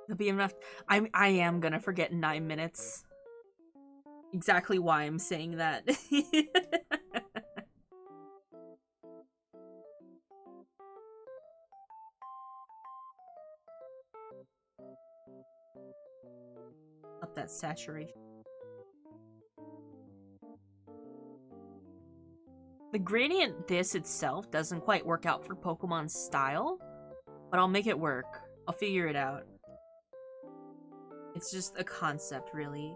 There'll be enough. I am gonna forget 9 minutes. Exactly why I'm saying that. Up that saturation. The gradient this itself doesn't quite work out for Pokemon's style, but I'll make it work. I'll figure it out. It's just a concept, really.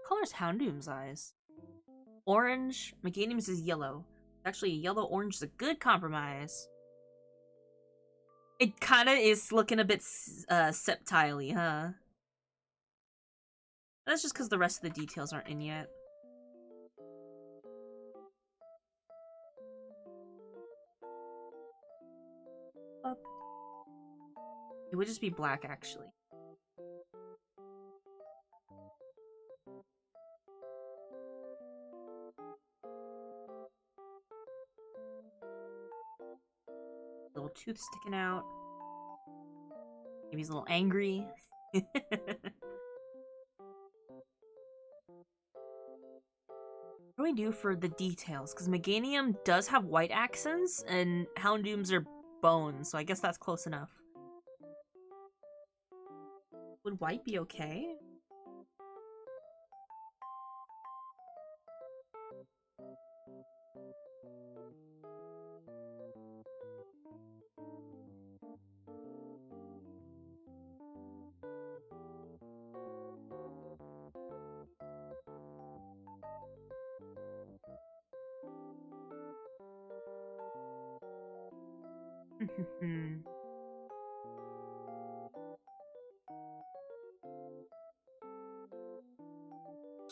Color's Houndoom's eyes? Orange. Meganium's is yellow. Actually, yellow-orange is a good compromise. It kinda is looking a bit septile-y, huh? That's just because the rest of the details aren't in yet. Up. It would just be black, actually. Little tooth sticking out. Maybe he's a little angry. What do we do for the details? Because Meganium does have white accents, and Houndooms are bones, so I guess that's close enough. Would white be okay?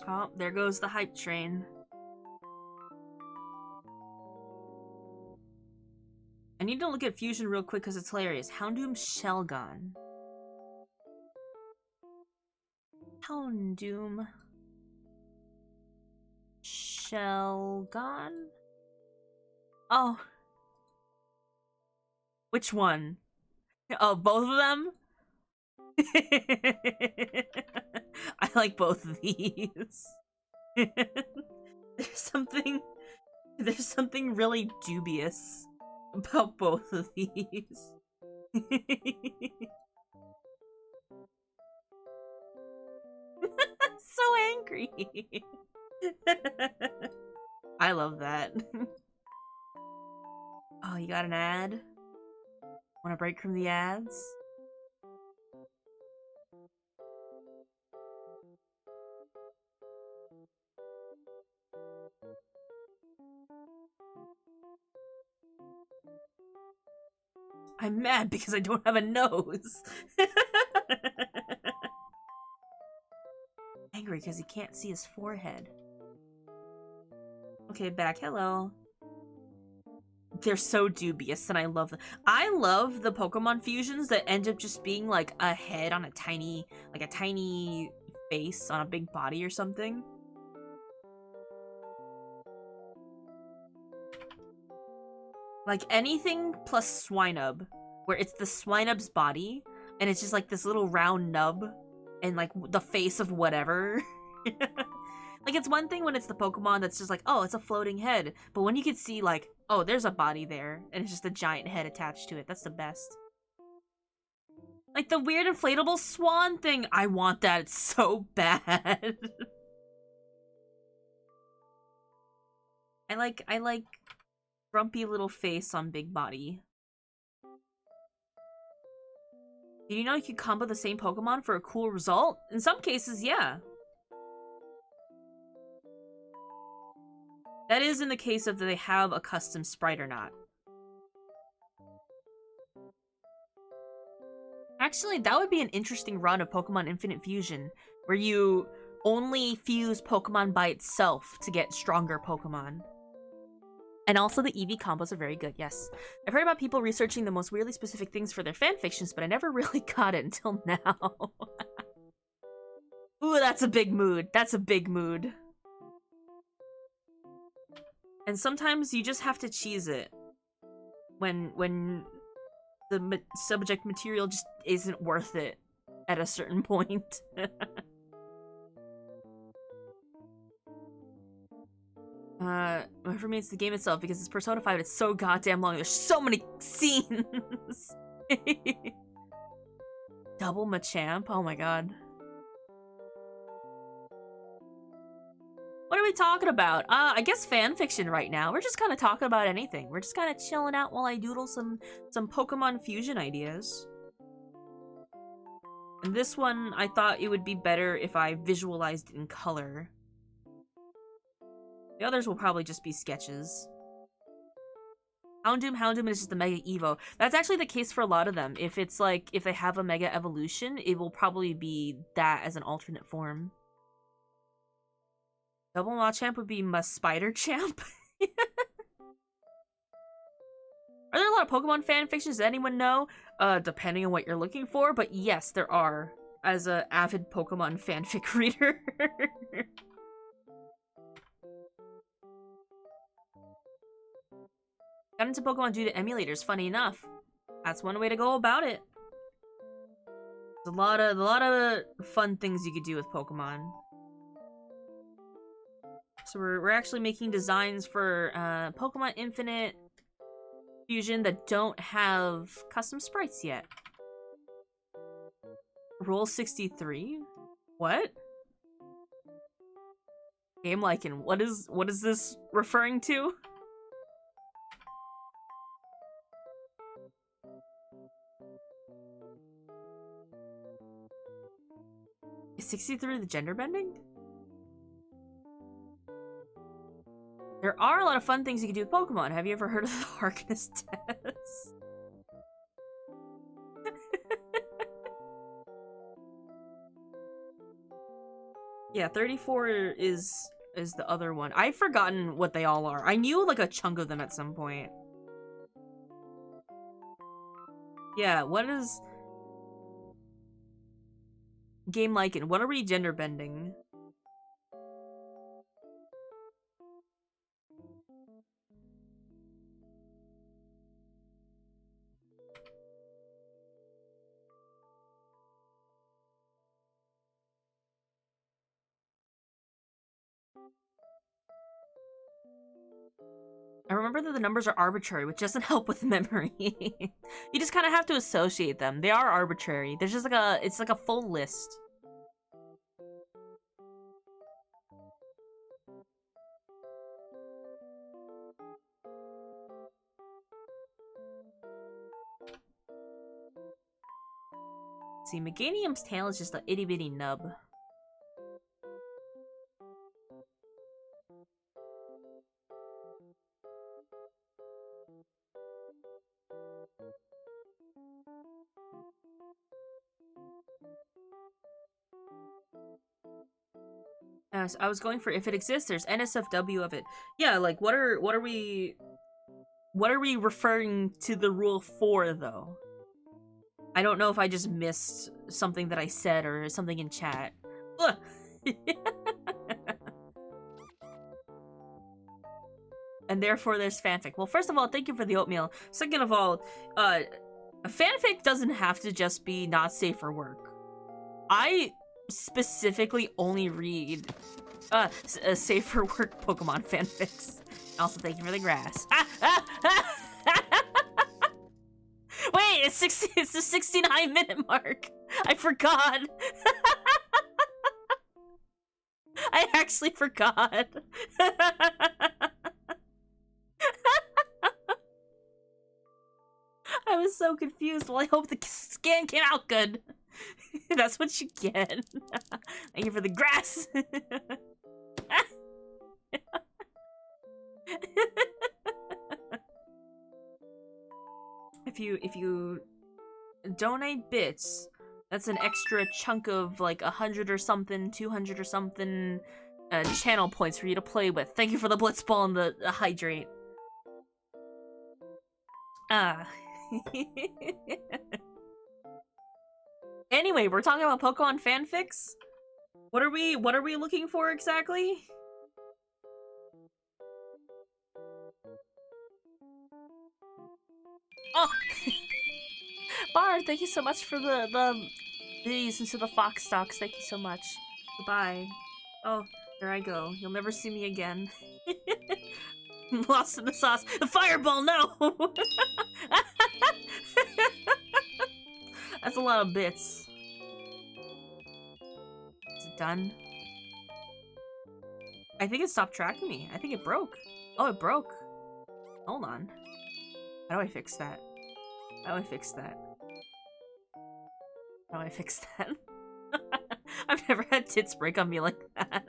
Oh, there goes the hype train. I need to look at Fusion real quick because it's hilarious. Houndoom Shelgon. Houndoom Shelgon? Oh. Which one? Oh, both of them? I like both of these. There's something really dubious about both of these. So angry. I love that. Oh, you got an ad? Want to break from the ads? I'm mad because I don't have a nose. Angry because he can't see his forehead. Okay, back. Hello. They're so dubious, and I love them. I love the Pokemon fusions that end up just being like a head on a tiny face on a big body or something. Like anything plus Swinub, where it's the Swinub's body, and it's just like this little round nub, and like the face of whatever. Like it's one thing when it's the Pokemon that's just like, oh, it's a floating head, but when you can see like, oh, there's a body there, and it's just a giant head attached to it, that's the best. Like the weird inflatable swan thing, I want that so bad. I like grumpy little face on big body. Did you know you could combo the same Pokemon for a cool result? In some cases, yeah. That is in the case of they have a custom sprite or not. Actually, that would be an interesting run of Pokemon Infinite Fusion, where you only fuse Pokemon by itself to get stronger Pokemon. And also the EV combos are very good, yes. I've heard about people researching the most weirdly specific things for their fanfictions, but I never really got it until now. Ooh, that's a big mood. That's a big mood. And sometimes you just have to cheese it. when the subject material just isn't worth it at a certain point. For me, it's the game itself, because it's Persona 5, it's so goddamn long. There's so many scenes! Double Machamp? Oh my god. What are we talking about? I guess fanfiction right now. We're just kind of talking about anything. We're just kind of chilling out while I doodle some Pokemon Fusion ideas. And this one, I thought it would be better if I visualized in color. The others will probably just be sketches. Houndoom is just the Mega Evo. That's actually the case for a lot of them. If it's like, if they have a Mega Evolution, it will probably be that as an alternate form. Double Machamp would be my Spider Champ. Are there a lot of Pokemon fan fictions? Does anyone know? Depending on what you're looking for, but yes, there are. As an avid Pokemon fanfic reader. Got into Pokemon due to emulators, funny enough. That's one way to go about it. There's a lot of fun things you could do with Pokemon. So we're actually making designs for Pokemon Infinite Fusion that don't have custom sprites yet. Roll 63? What? Game Lycan, what is this referring to? Is 63 the gender bending? There are a lot of fun things you can do with Pokemon. Have you ever heard of the Harkness test? Yeah, 34 is the other one. I've forgotten what they all are. I knew like a chunk of them at some point. Yeah, what is Game Lycan? What are we gender bending? I remember that the numbers are arbitrary, which doesn't help with memory. You just kind of have to associate them. They are arbitrary. There's just like it's like a full list. See, Meganium's tail is just an itty bitty nub. Yes, I was going for if it exists, there's NSFW of it. Yeah, like what are we referring to the rule for though? I don't know if I just missed something that I said or something in chat. And therefore there's fanfic. Well, first of all, thank you for the oatmeal. Second of all, a fanfic doesn't have to just be not safe for work. I specifically only read safe for work Pokemon fanfics. Also, thank you for the grass. Wait, it's the 69-minute mark. I forgot. I actually forgot. I was so confused. Well, I hope the scan came out good. That's what you get. Thank you for the grass. If you donate bits, that's an extra chunk of like 100 or something, 200 or something channel points for you to play with. Thank you for the Blitzball and the hydrate. Anyway, we're talking about Pokemon fanfics. What are we looking for exactly? Oh! Bard, thank you so much for the these into the fox stocks. Thank you so much. Goodbye. Oh, there I go. You'll never see me again. Lost in the sauce. The fireball, no! That's a lot of bits. Is it done? I think it stopped tracking me. I think it broke. Oh, it broke. Hold on. How do I fix that? How do I fix that? How do I fix that? I've never had tits break on me like that.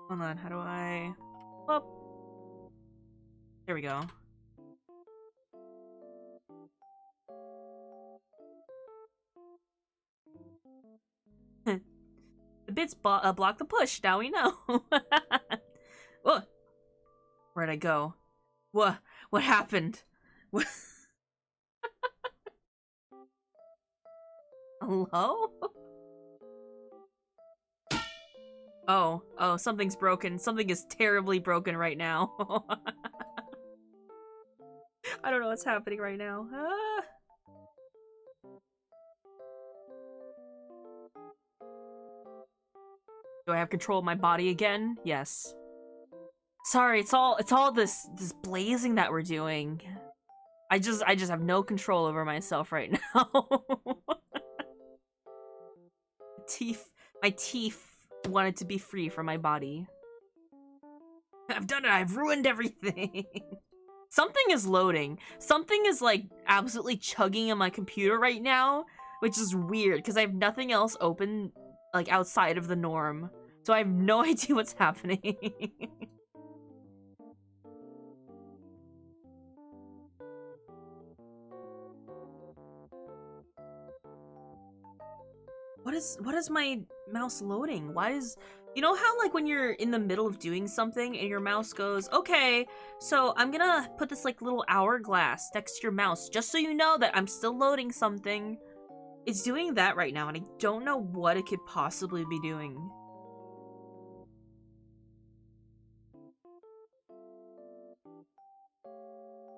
Hold on, how do I... Oh. There we go. The bits block the push, now we know. Oh. Where'd I go? What happened? What? Hello? Oh, something's broken. Something is terribly broken right now. I don't know what's happening right now. Ah. Do I have control of my body again? Yes. Sorry, it's all this blazing that we're doing. I just have no control over myself right now. My teeth wanted to be free from my body. I've done it. I've ruined everything. Something is loading. Something is like absolutely chugging in my computer right now, which is weird because I have nothing else open like outside of the norm. So I have no idea what's happening. What is my mouse loading? Why is... You know how like when you're in the middle of doing something and your mouse goes, okay, so I'm gonna put this like little hourglass next to your mouse just so you know that I'm still loading something. It's doing that right now and I don't know what it could possibly be doing.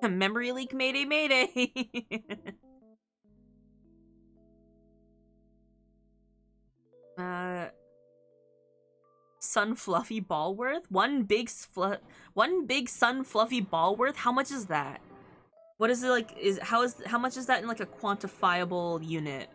Memory leak, mayday, mayday. Sun fluffy ball worth? One big sun fluffy ball worth? How much is that? What is it like? How much is that in like a quantifiable unit?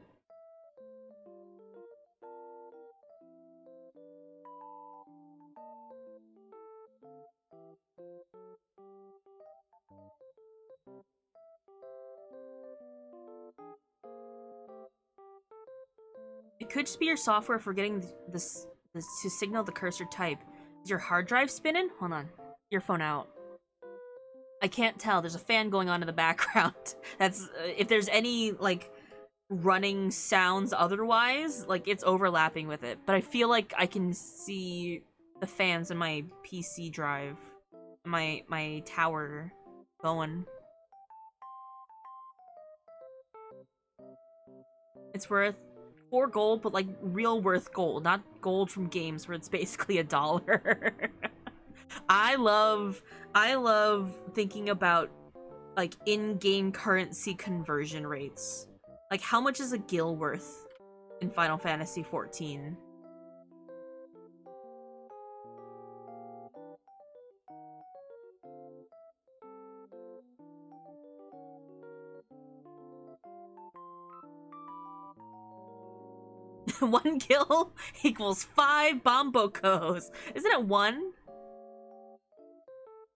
It could just be your software for getting this to signal the cursor type. Is your hard drive spinning? Hold on. Earphone out. I can't tell. There's a fan going on in the background. That's if there's any like running sounds otherwise, like it's overlapping with it. But I feel like I can see the fans in my PC drive, my tower going. It's worth 4 gold, but like real worth gold, not gold from games where it's basically $1. I love thinking about like in-game currency conversion rates. Like how much is a gil worth in Final Fantasy XIV? One gil equals 5 Bombocos. Isn't it 1?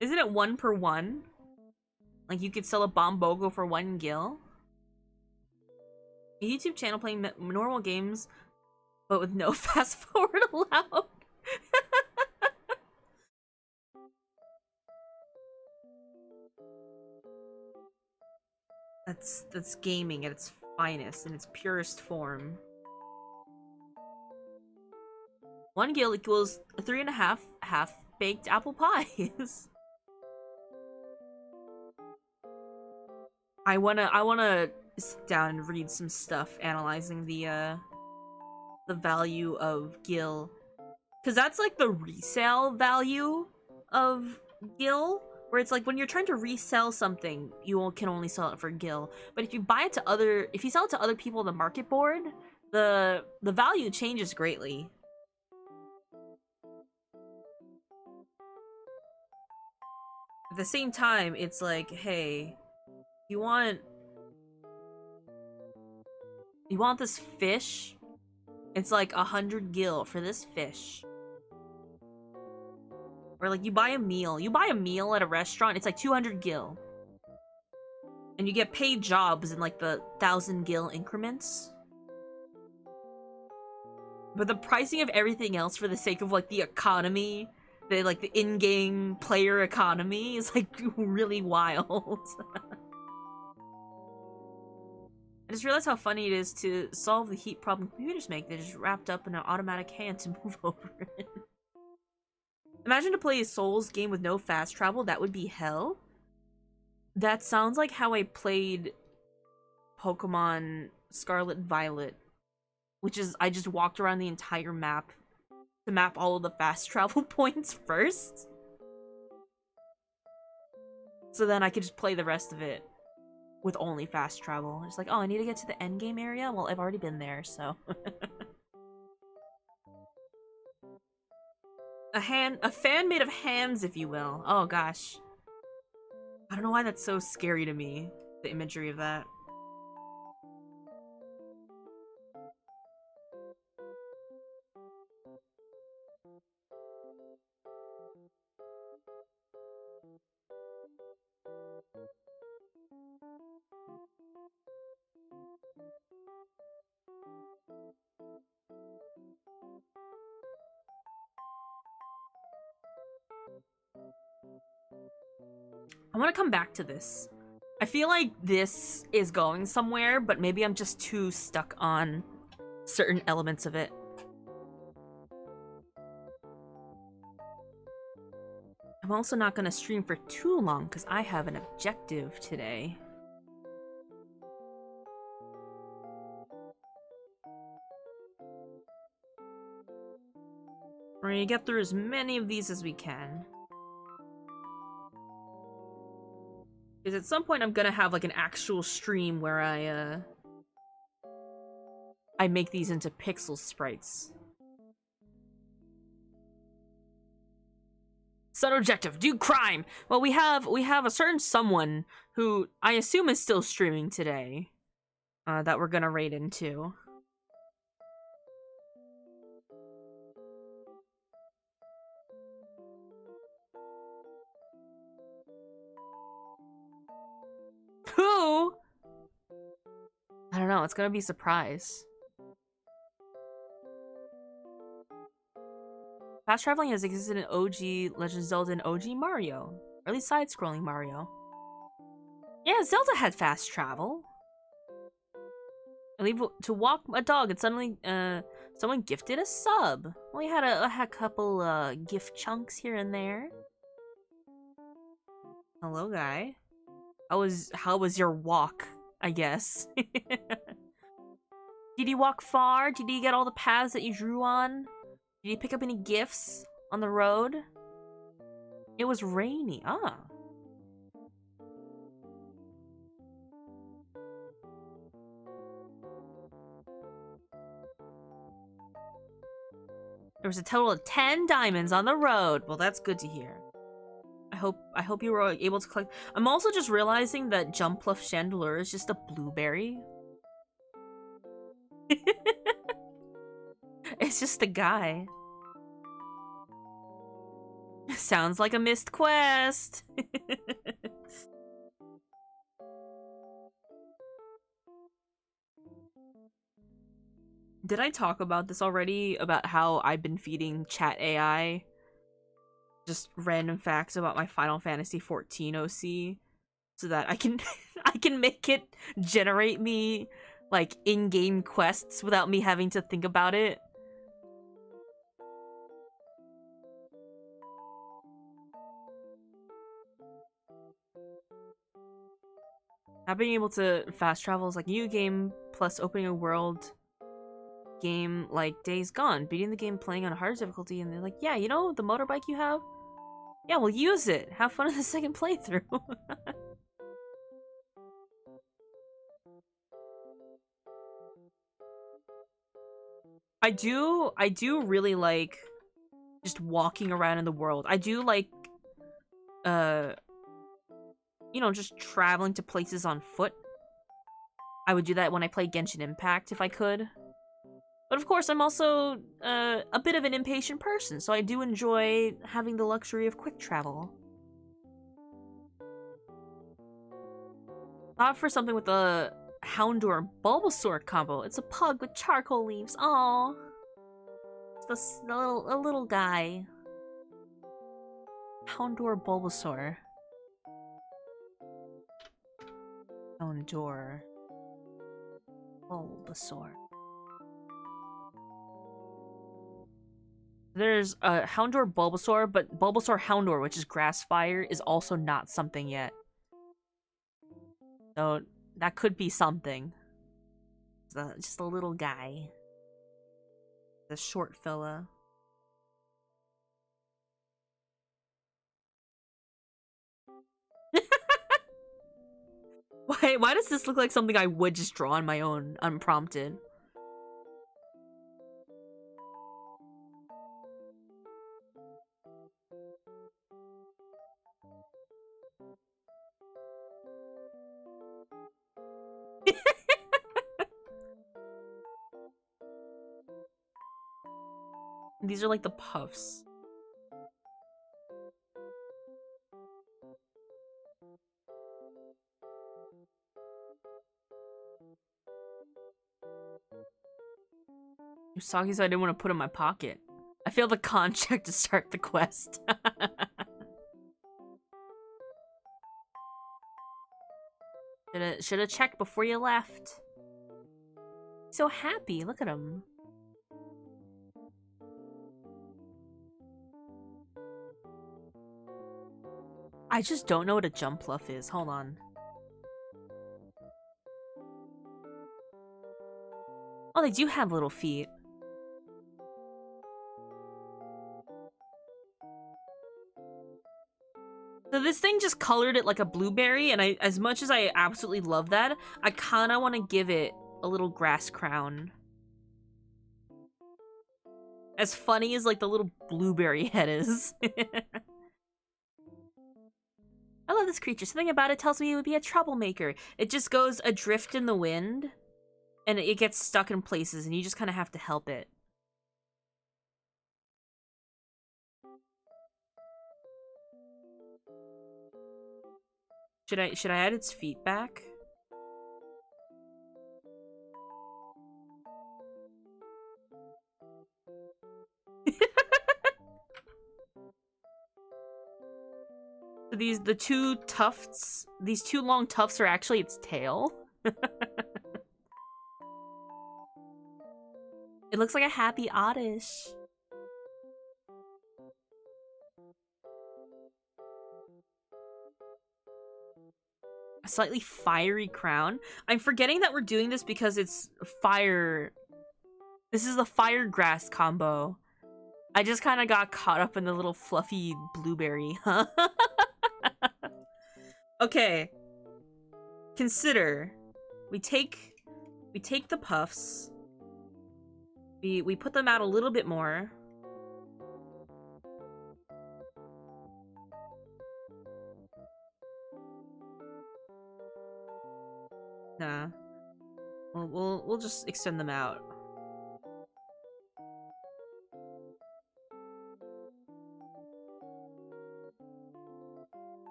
Isn't it 1 per 1? Like you could sell a Bombogo for 1 gil? A YouTube channel playing normal games, but with no fast forward allowed. That's gaming at its finest, in its purest form. 1 gil equals 3.5 half-baked apple pies. I wanna sit down and read some stuff analyzing the value of gil, because that's like the resale value of gil. Where it's like when you're trying to resell something, you can only sell it for gil. But if you if you sell it to other people on the market board, the value changes greatly. At the same time, it's like, hey, you want this fish? It's like 100 gil for this fish. Or like you buy a meal at a restaurant, it's like 200 gil. And you get paid jobs in like the 1,000 gil increments. But the pricing of everything else for the sake of like the economy, the in-game player economy is like really wild. I just realized how funny it is to solve the heat problem computers make. They're just wrapped up in an automatic hand to move over it. Imagine to play a Souls game with no fast travel. That would be hell. That sounds like how I played Pokemon Scarlet Violet. Which is, I just walked around the entire map to map all of the fast travel points first. So then I could just play the rest of it with only fast travel. It's like, oh, I need to get to the end game area? Well, I've already been there, so. A fan made of hands, if you will. Oh, gosh. I don't know why that's so scary to me, the imagery of that. I want to come back to this. I feel like this is going somewhere, but maybe I'm just too stuck on certain elements of it. I'm also not going to stream for too long because I have an objective today. We're going to get through as many of these as we can. Because at some point I'm gonna have like an actual stream where I make these into pixel sprites. Sun objective, do crime! Well, we have a certain someone who I assume is still streaming today. That we're gonna raid into. Who? I don't know, it's gonna be a surprise. Fast traveling has existed in OG Legend of Zelda and OG Mario. Or at least side-scrolling Mario. Yeah, Zelda had fast travel. I leave to walk a dog and suddenly someone gifted a sub. We had a couple gift chunks here and there. Hello, guy. How was your walk, I guess? Did you walk far? Did you get all the paths that you drew on? Did you pick up any gifts on the road? It was rainy. Ah. There was a total of 10 diamonds on the road. Well, that's good to hear. I hope you were able to collect. I'm also just realizing that Jumpluff Chandelure is just a blueberry. It's just a guy. Sounds like a missed quest. Did I talk about this already? About how I've been feeding chat AI just random facts about my Final Fantasy XIV OC so that I can I can make it generate me like in-game quests without me having to think about it. Not being able to fast travel is like new game plus opening a world game like Days Gone. Beating the game playing on a harder difficulty, and they're like, yeah, you know the motorbike you have? Yeah, we'll use it. Have fun in the second playthrough. I do really like just walking around in the world. I do like, uh, you know, just traveling to places on foot. I would do that when I play Genshin Impact if I could. But of course, I'm also a bit of an impatient person, so I do enjoy having the luxury of quick travel. Opt for something with a Houndour Bulbasaur combo. It's a pug with charcoal leaves. Aww. It's a little guy. Houndour Bulbasaur. Houndour Bulbasaur. There's a Houndour Bulbasaur, but Bulbasaur Houndour, which is Grass Fire, is also not something yet. So that could be something. It's just a little guy. The short fella. Why does this look like something I would just draw on my own, unprompted? These are like the puffs. Usagi said I didn't want to put in my pocket. I failed the con check to start the quest. Should have checked before you left. So happy, look at him. I just don't know what a Jumpluff is. Hold on. Oh, they do have little feet. So this thing just colored it like a blueberry, and as much as I absolutely love that, I kind of want to give it a little grass crown. As funny as like the little blueberry head is. I love this creature. Something about it tells me it would be a troublemaker. It just goes adrift in the wind, and it gets stuck in places, and you just kind of have to help it. Should I add its feet back? So the two tufts, these two long tufts are actually its tail. It looks like a happy oddish. A slightly fiery crown. I'm forgetting that we're doing this because it's fire. This is the fire grass combo. I just kind of got caught up in the little fluffy blueberry, huh? Okay. Consider. We take the puffs. We put them out a little bit more. Nah. We'll just extend them out.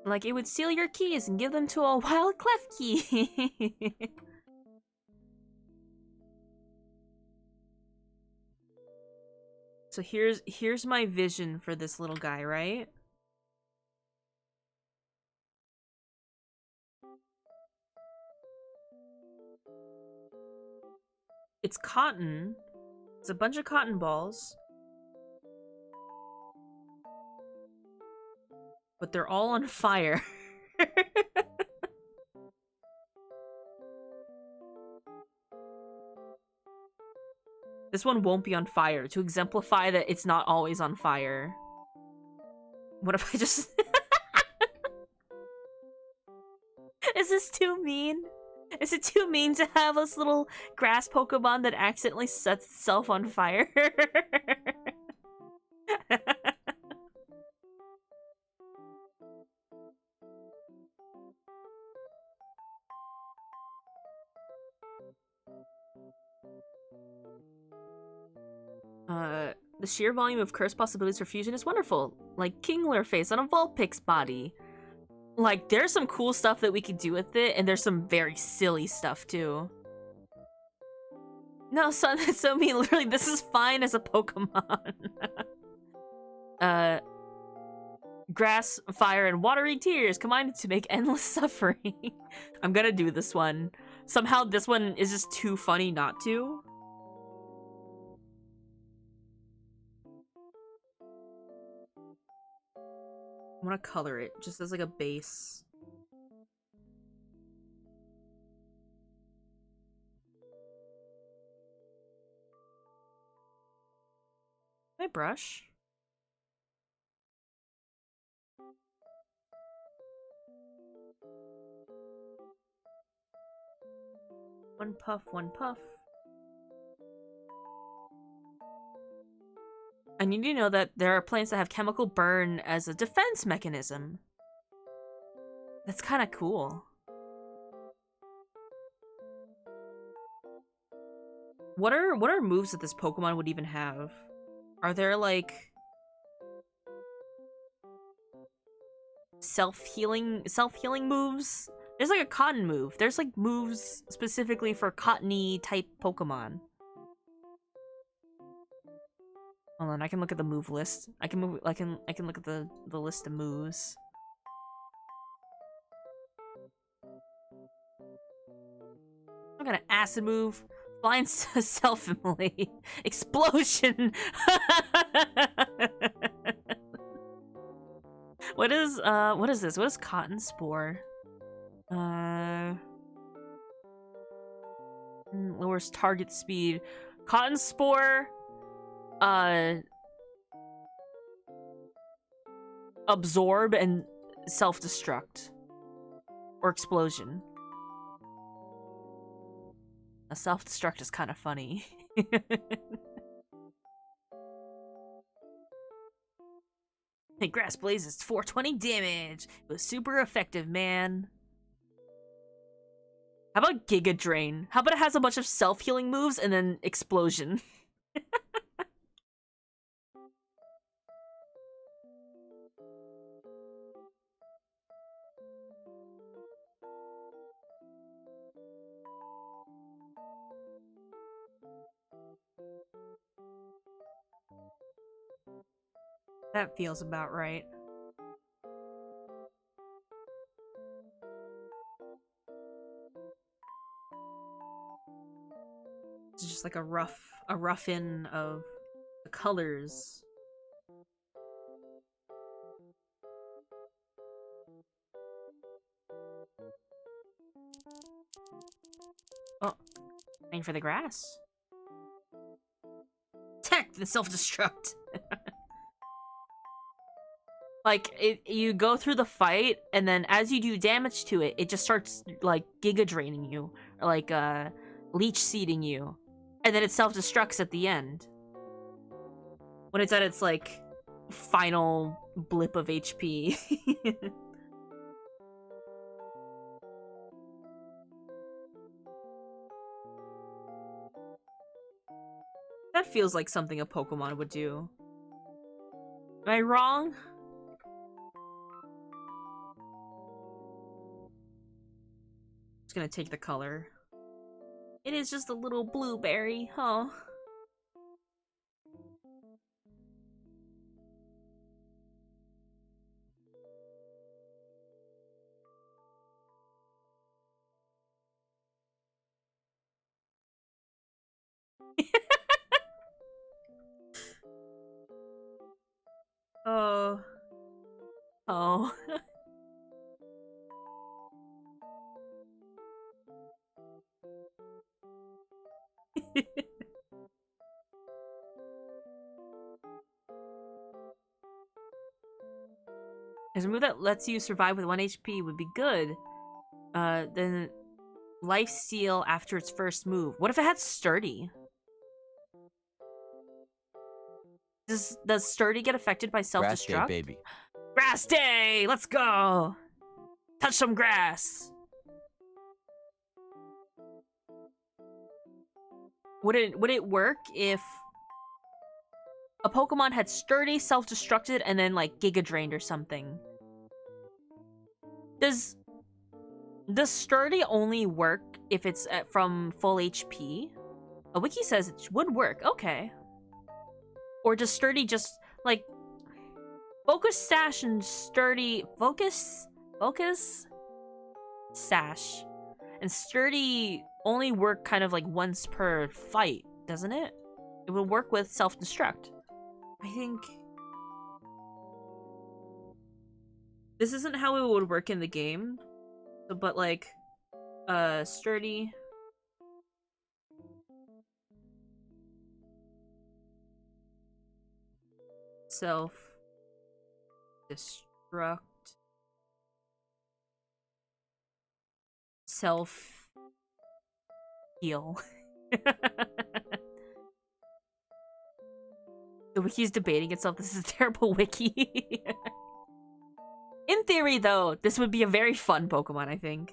Like, it would steal your keys and give them to a wild Klefki. So here's my vision for this little guy, right? It's cotton. It's a bunch of cotton balls. But they're all on fire. This one won't be on fire, to exemplify that it's not always on fire. What if I just... Is this too mean? Is it too mean to have this little grass Pokemon that accidentally sets itself on fire? The sheer volume of curse possibilities for fusion is wonderful. Like Kingler face on a Vulpix body. Like, there's some cool stuff that we could do with it, and there's some very silly stuff, too. No, son, that's so mean. Literally, this is fine as a Pokemon. Grass, fire, and watery tears combined to make endless suffering. I'm gonna do this one. Somehow this one is just too funny not to. I want to color it just as like a base. My brush. One puff, one puff. I need to know that there are plants that have chemical burn as a defense mechanism. That's kind of cool. What are moves that this Pokemon would even have? Are there like self-healing moves? There's like a cotton move. There's like moves specifically for cottony type Pokemon. Hold on, I can look at the move list. I can look at the list of moves. I'm gonna acid move, blind self-immolate, explosion. What is this? What is cotton spore? Lowers target speed. Cotton spore absorb and self-destruct. Or explosion. A self-destruct is kind of funny. Hey, Grass Blaze is 420 damage. It was super effective, man. How about Giga Drain? How about it has a bunch of self-healing moves and then explosion? That feels about right. It's just like a rough in of the colors. Oh, aim for the grass. Tech the self-destruct. Like, you go through the fight, and then as you do damage to it, it just starts, like, Giga Draining you. Or, like, Leech Seeding you. And then it self-destructs at the end. When it's at its, like, final blip of HP. That feels like something a Pokemon would do. Am I wrong? Just gonna take the color. It is just a little blueberry, huh? Oh. Oh. There's a move that lets you survive with 1 HP would be good. Then life steal after its first move. What if it had sturdy? Does sturdy get affected by self-destruct? Grass day, baby. Grass day! Let's go! Touch some grass! Would it work if a Pokemon had sturdy, self-destructed, and then like Giga Drained or something? Does sturdy only work if it's from full HP? A wiki says it would work. Okay. Or does sturdy just like focus sash and sturdy focus sash and sturdy only work kind of like once per fight, doesn't it? It would work with self-destruct. I think this isn't how it would work in the game, but like sturdy self-destruct self-heal. The wiki's debating itself. This is a terrible wiki. In theory, though, this would be a very fun Pokemon, I think.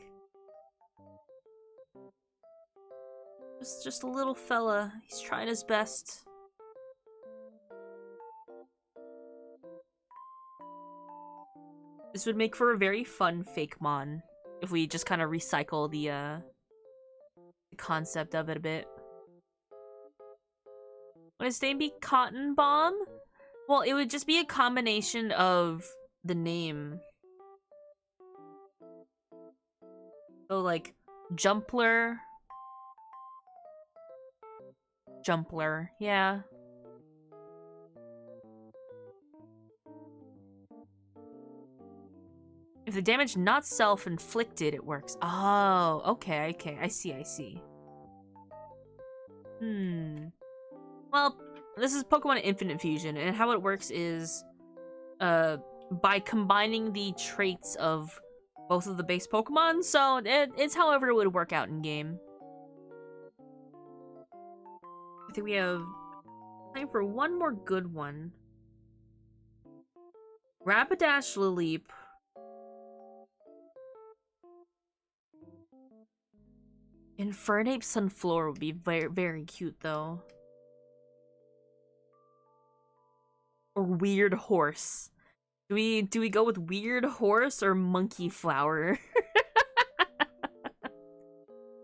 Just a little fella. He's trying his best. This would make for a very fun Fakemon if we just kind of recycle the concept of it a bit. Would his name be Cotton Bomb? Well, it would just be a combination of the name. So, like, Jumpler. Jumpler, yeah. If the damage not self-inflicted, it works. Oh, okay, I see. Well, this is Pokemon Infinite Fusion, and how it works is by combining the traits of both of the base Pokemon, so it's however it would work out in game. I think we have time for one more good one. Rapidash Lileep. Infernape Sunflora would be very, very cute, though. Or Weird Horse. Do we go with Weird Horse or Monkey Flower?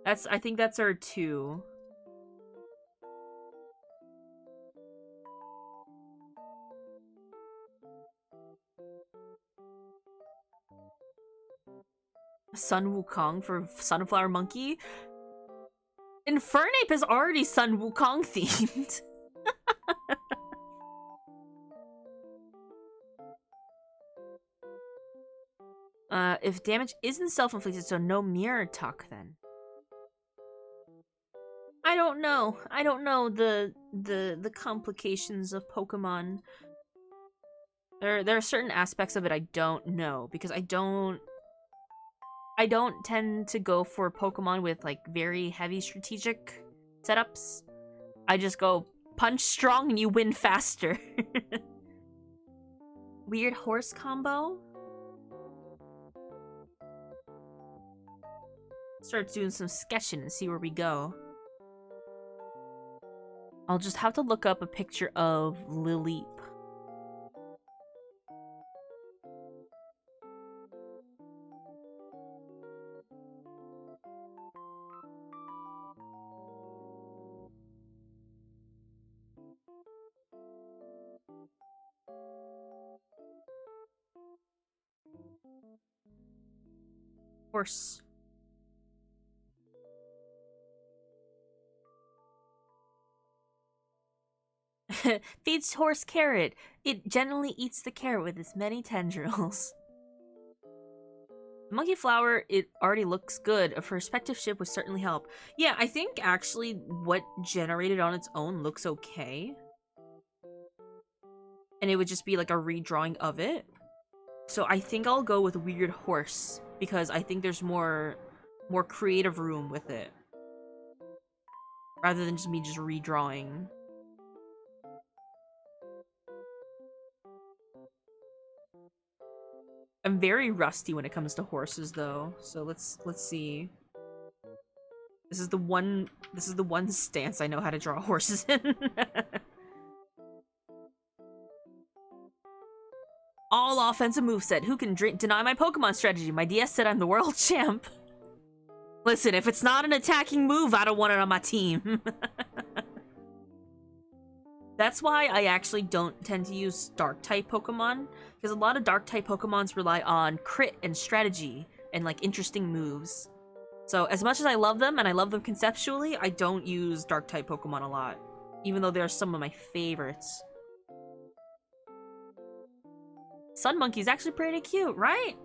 I think that's our two. Sun Wukong for Sunflower Monkey? Infernape is already Sun Wukong themed. If damage isn't self-inflicted, so no mirror tuck then. I don't know. I don't know the complications of Pokemon. There are certain aspects of it I don't know because I don't tend to go for Pokemon with like very heavy strategic setups. I just go punch strong and you win faster. Weird Horse combo? Start doing some sketching and see where we go. I'll just have to look up a picture of Lileep. Horse. Feeds horse carrot. It generally eats the carrot with its many tendrils. The monkey flower, it already looks good. A perspective ship would certainly help. Yeah, I think actually what generated on its own looks okay. And it would just be like a redrawing of it. So I think I'll go with Weird Horse because I think there's more creative room with it rather than just me just redrawing. I'm very rusty when it comes to horses though. So let's see. This is the one stance I know how to draw horses in. All offensive moveset. Who can deny my Pokemon strategy? My DS said I'm the world champ. Listen, if it's not an attacking move, I don't want it on my team. That's why I actually don't tend to use Dark-type Pokemon, because a lot of Dark-type Pokemons rely on crit and strategy and, like, interesting moves. So, as much as I love them, and I love them conceptually, I don't use Dark-type Pokemon a lot, even though they're some of my favorites. Sun Monkey's actually pretty cute, right?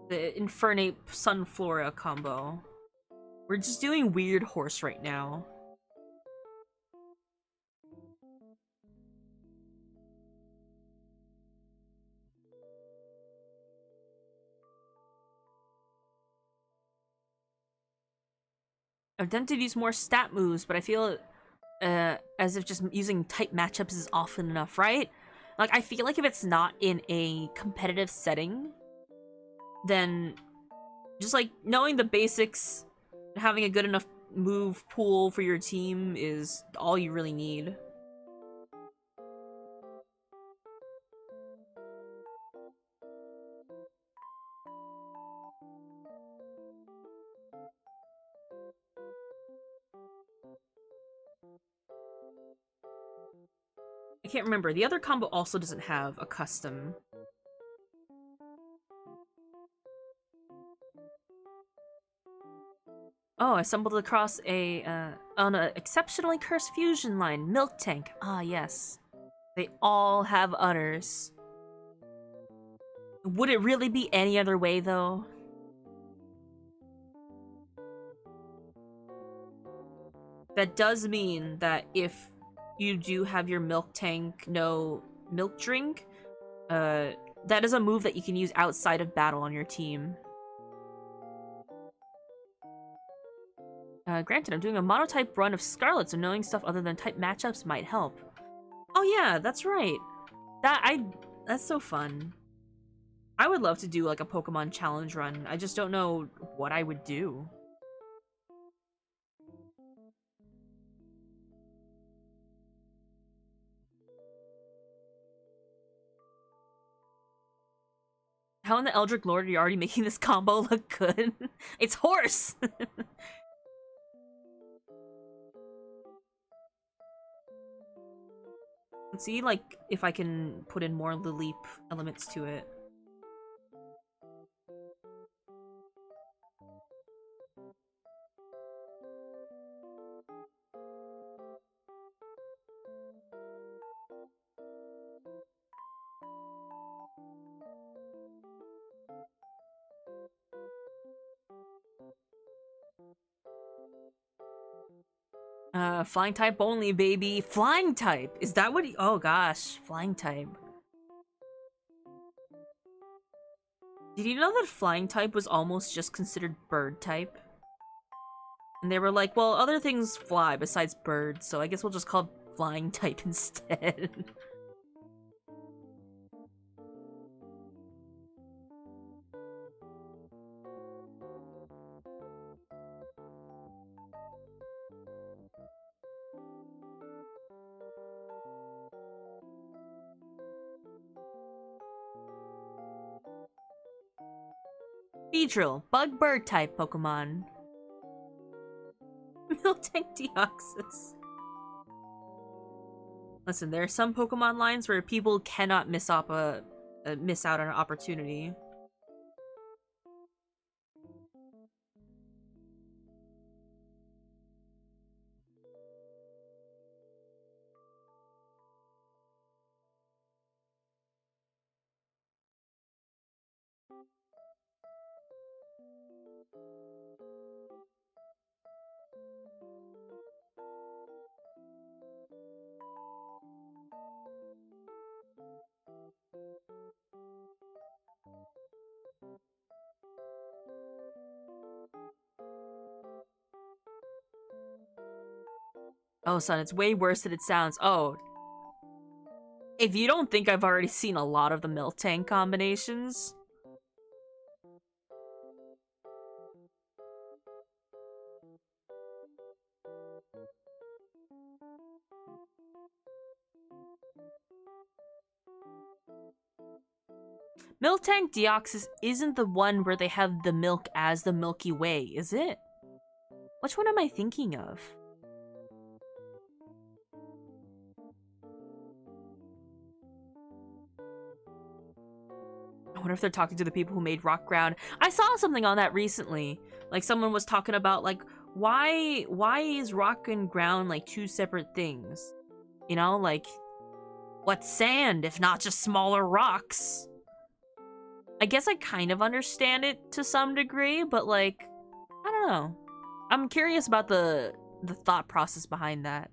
The Infernape Sunflora combo. We're just doing Weird Horse right now. I've attempted to use more stat moves, but I feel as if just using type matchups is often enough, right? Like, I feel like if it's not in a competitive setting, then just, like, knowing the basics, having a good enough move pool for your team is all you really need. I can't remember. The other combo also doesn't have a custom. Oh, I stumbled across on an exceptionally cursed fusion line. Miltank. Ah, yes. They all have udders. Would it really be any other way, though? That does mean that if you do have your Miltank no milk drink, that is a move that you can use outside of battle on your team. Granted, I'm doing a monotype run of Scarlet, so knowing stuff other than type matchups might help. Oh yeah, that's right. That's so fun. I would love to do like a Pokemon challenge run. I just don't know what I would do. How in the Eldritch Lord are you already making this combo look good? It's horse! Let's see, like, if I can put in more Lileep elements to it. Flying type only, baby. Flying type! Is that what he- Oh gosh, flying type. Did you know that flying type was almost just considered bird type? And they were like, well, other things fly besides birds, so I guess we'll just call it flying type instead. Beedrill, bug bird type Pokemon. Miltank Deoxys. Listen, there are some Pokemon lines where people cannot miss out on an opportunity. Oh, son, it's way worse than it sounds. Oh. If you don't think I've already seen a lot of the Miltank combinations... Miltank Deoxys isn't the one where they have the milk as the Milky Way, is it? Which one am I thinking of? I wonder if they're talking to the people who made Rock Ground. I saw something on that recently. Like, someone was talking about, like, why is Rock and Ground, like, two separate things? You know, like, what's sand if not just smaller rocks? I guess I kind of understand it to some degree, but, like, I don't know. I'm curious about the thought process behind that.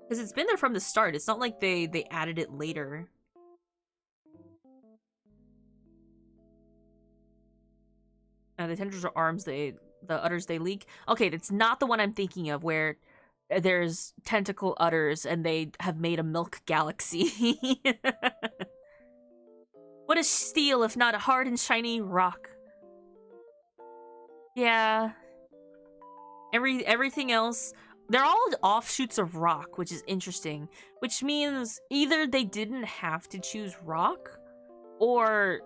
Because it's been there from the start. It's not like they added it later. The tendrils are arms, the udders they leak. Okay, that's not the one I'm thinking of where there's tentacle udders and they have made a milk galaxy. What is steel if not a hard and shiny rock? Yeah. Everything else, they're all offshoots of rock, which is interesting. Which means either they didn't have to choose rock, or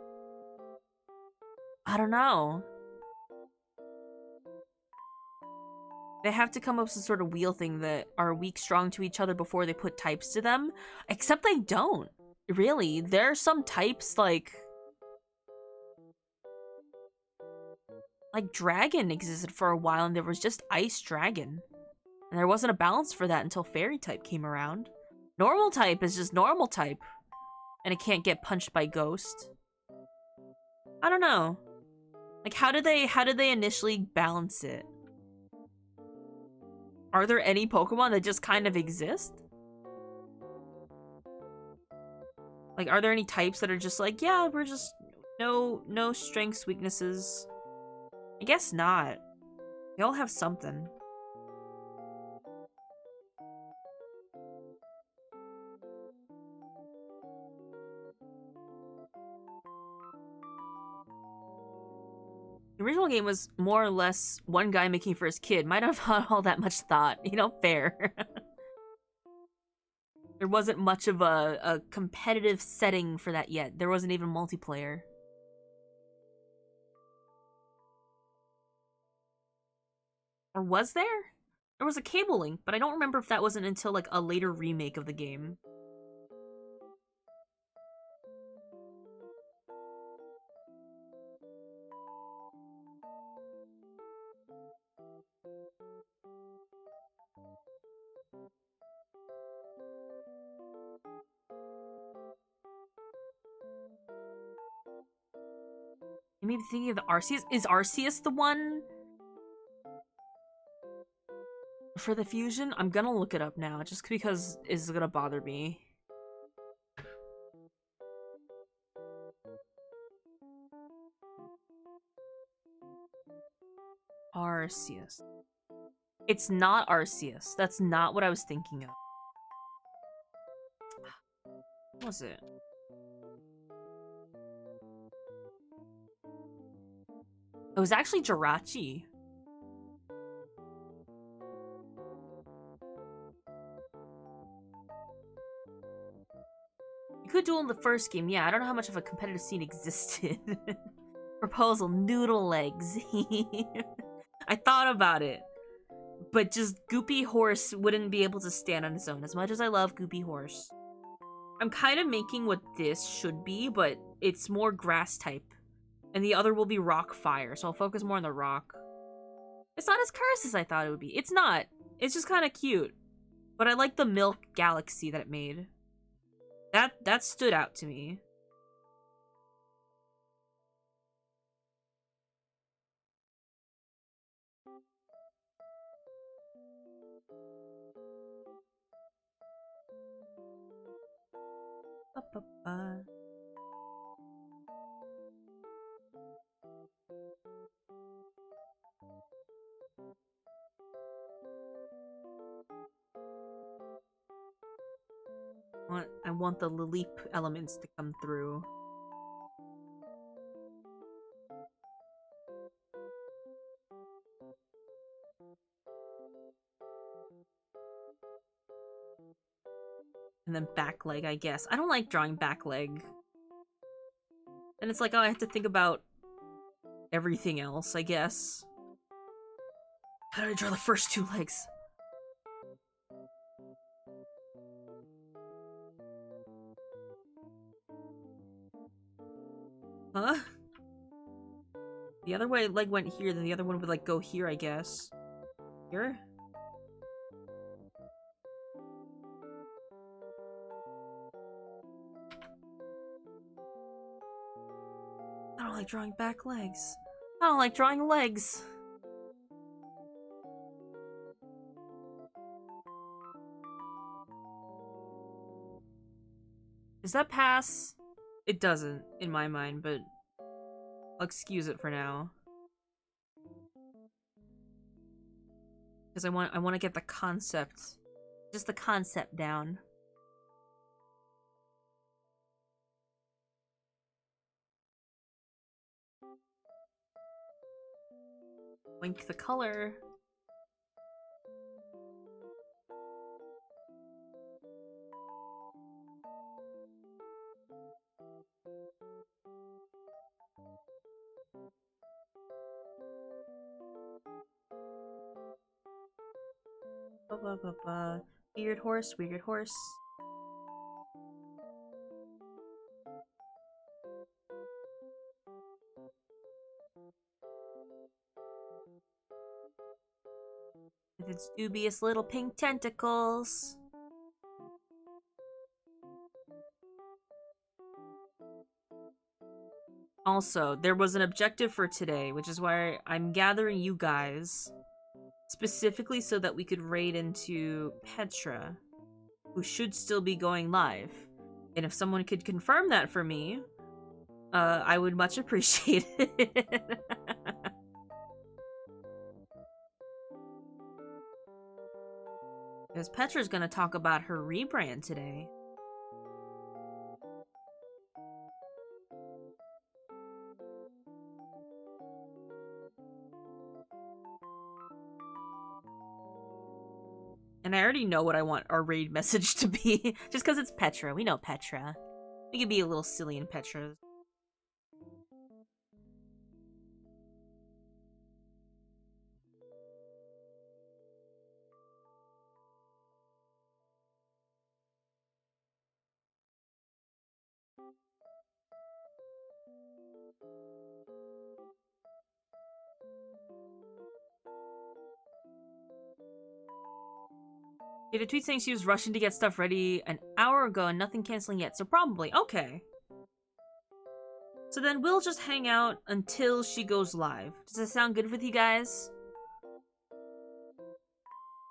I don't know. They have to come up with some sort of wheel thing that are weak strong to each other before they put types to them. Except they don't. Really. There are some types like dragon existed for a while and there was just ice dragon. And there wasn't a balance for that until fairy type came around. Normal type is just normal type. And it can't get punched by ghost. I don't know. Like, how did they initially balance it? Are there any Pokemon that just kind of exist? Like, are there any types that are just like, yeah, we're just no strengths, weaknesses? I guess not. They all have something. The original game was more or less one guy making for his kid. Might not have had all that much thought. You know, fair. There wasn't much of a competitive setting for that yet. There wasn't even multiplayer. Or was there? There was a cable link, but I don't remember if that wasn't until like a later remake of the game. You may be thinking of the Arceus. Is Arceus the one for the fusion? I'm gonna look it up now, just because it's gonna bother me. Arceus. It's not Arceus. That's not what I was thinking of. What was it? It was actually Jirachi. You could duel in the first game. Yeah, I don't know how much of a competitive scene existed. Proposal, noodle legs. I thought about it. But just Goopy Horse wouldn't be able to stand on his own, as much as I love Goopy Horse. I'm kind of making what this should be, but it's more grass type. And the other will be rock fire, so I'll focus more on the rock. It's not as cursed as I thought it would be. It's not. It's just kind of cute. But I like the milk galaxy that it made. That stood out to me. Ba-ba-ba. I want the Lilip elements to come through. And then back leg, I guess. I don't like drawing back leg. And it's like, oh, I have to think about everything else, I guess. How do I draw the first two legs? Huh? The other leg went here, then the other one would, like, go here, I guess. Here? I don't like drawing back legs. I don't like drawing legs. Does that pass? It doesn't, in my mind, but I'll excuse it for now. Because I want to get the concept, just the concept down. Link the color. Weird horse, weird horse. With its dubious little pink tentacles. Also, there was an objective for today, which is why I'm gathering you guys specifically so that we could raid into Petra, who should still be going live. And if someone could confirm that for me, I would much appreciate it. Because Petra's gonna talk about her rebrand today. And I already know what I want our raid message to be. Just because it's Petra. We know Petra. We could be a little silly in Petra. Did a tweet saying she was rushing to get stuff ready an hour ago and nothing canceling yet, so probably. Okay. So then we'll just hang out until she goes live. Does that sound good with you guys?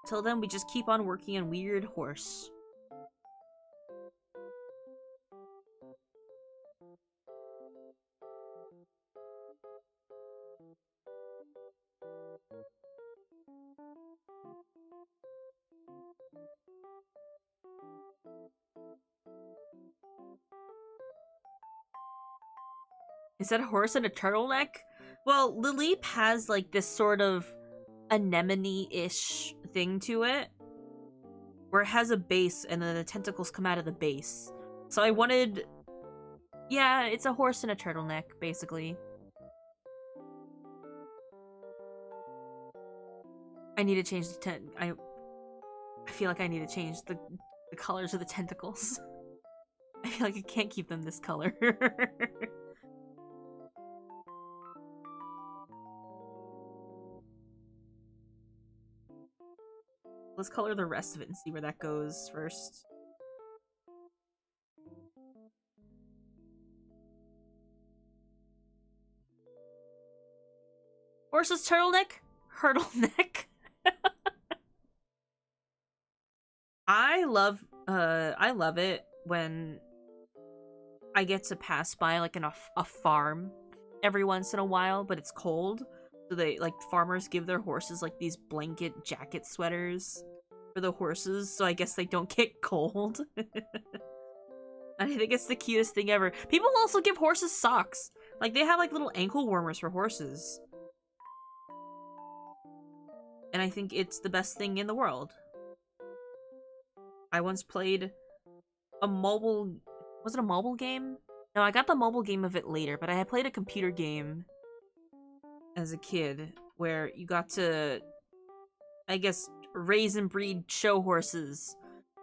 Till then, we just keep on working on Weird Horse. Is that a horse and a turtleneck? Well, Lilip has like this sort of anemone-ish thing to it, where it has a base and then the tentacles come out of the base. So I wanted... Yeah, it's a horse and a turtleneck, basically. I need to change the I feel like I need to change the colors of the tentacles. I feel like I can't keep them this color. Let's color the rest of it and see where that goes first. Horse's turtleneck? Hurdleneck? I love it when I get to pass by like a farm every once in a while, but it's cold. So they, like, farmers give their horses like these blanket jacket sweaters. for the horses, so I guess they don't get cold. I think it's the cutest thing ever. People also give horses socks. Like, they have, like, little ankle warmers for horses. And I think it's the best thing in the world. I once played a mobile... Was it a mobile game? No, I got the mobile game of it later, but I had played a computer game as a kid where you got to, I guess, raise and breed show horses.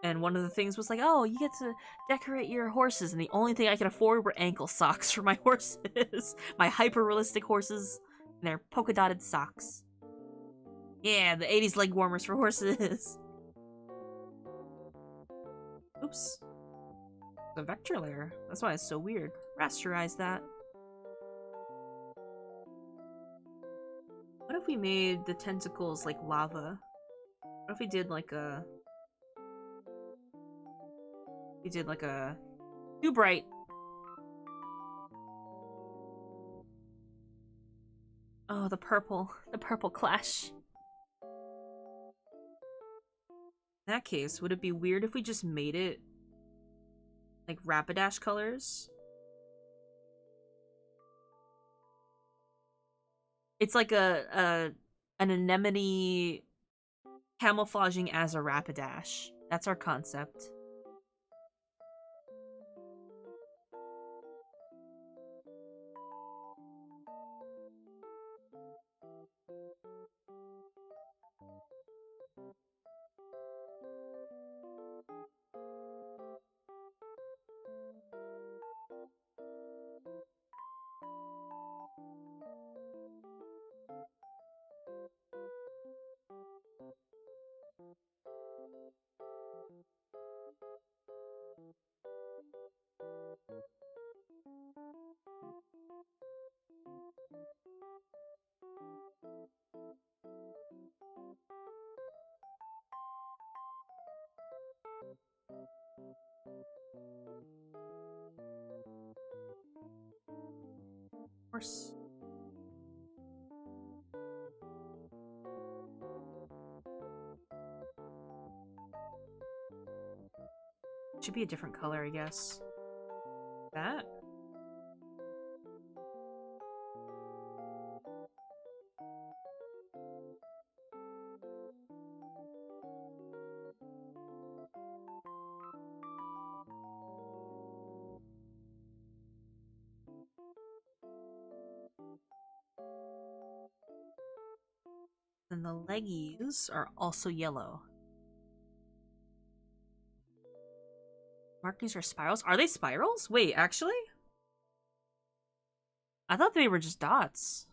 And one of the things was like, oh, you get to decorate your horses. And the only thing I could afford were ankle socks for my horses. My hyper-realistic horses and their polka-dotted socks. Yeah, the 80s leg warmers for horses. Oops. The vector layer. That's why it's so weird. Rasterize that. What if we made the tentacles like lava? What if we did like a... Too bright. Oh, the purple clash. In that case, would it be weird if we just made it like Rapidash colors? It's like an anemone camouflaging as a Rapidash. That's our concept. Horse. Should be a different color, I guess. That? And the leggies are also yellow. Markings are spirals? Are they spirals? Wait, actually? I thought they were just dots.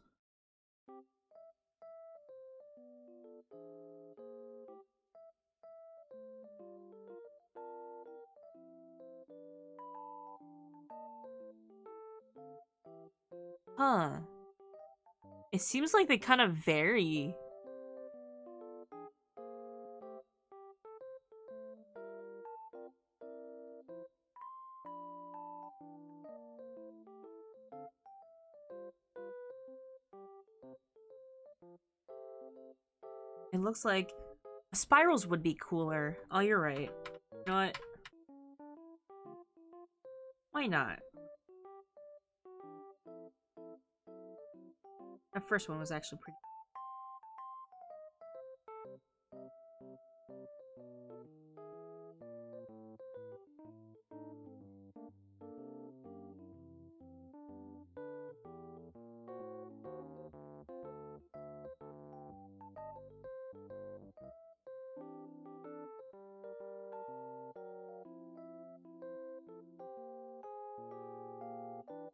Huh. It seems like they kind of vary. It looks like spirals would be cooler. Oh, you're right. You know what? Why not? That first one was actually pretty.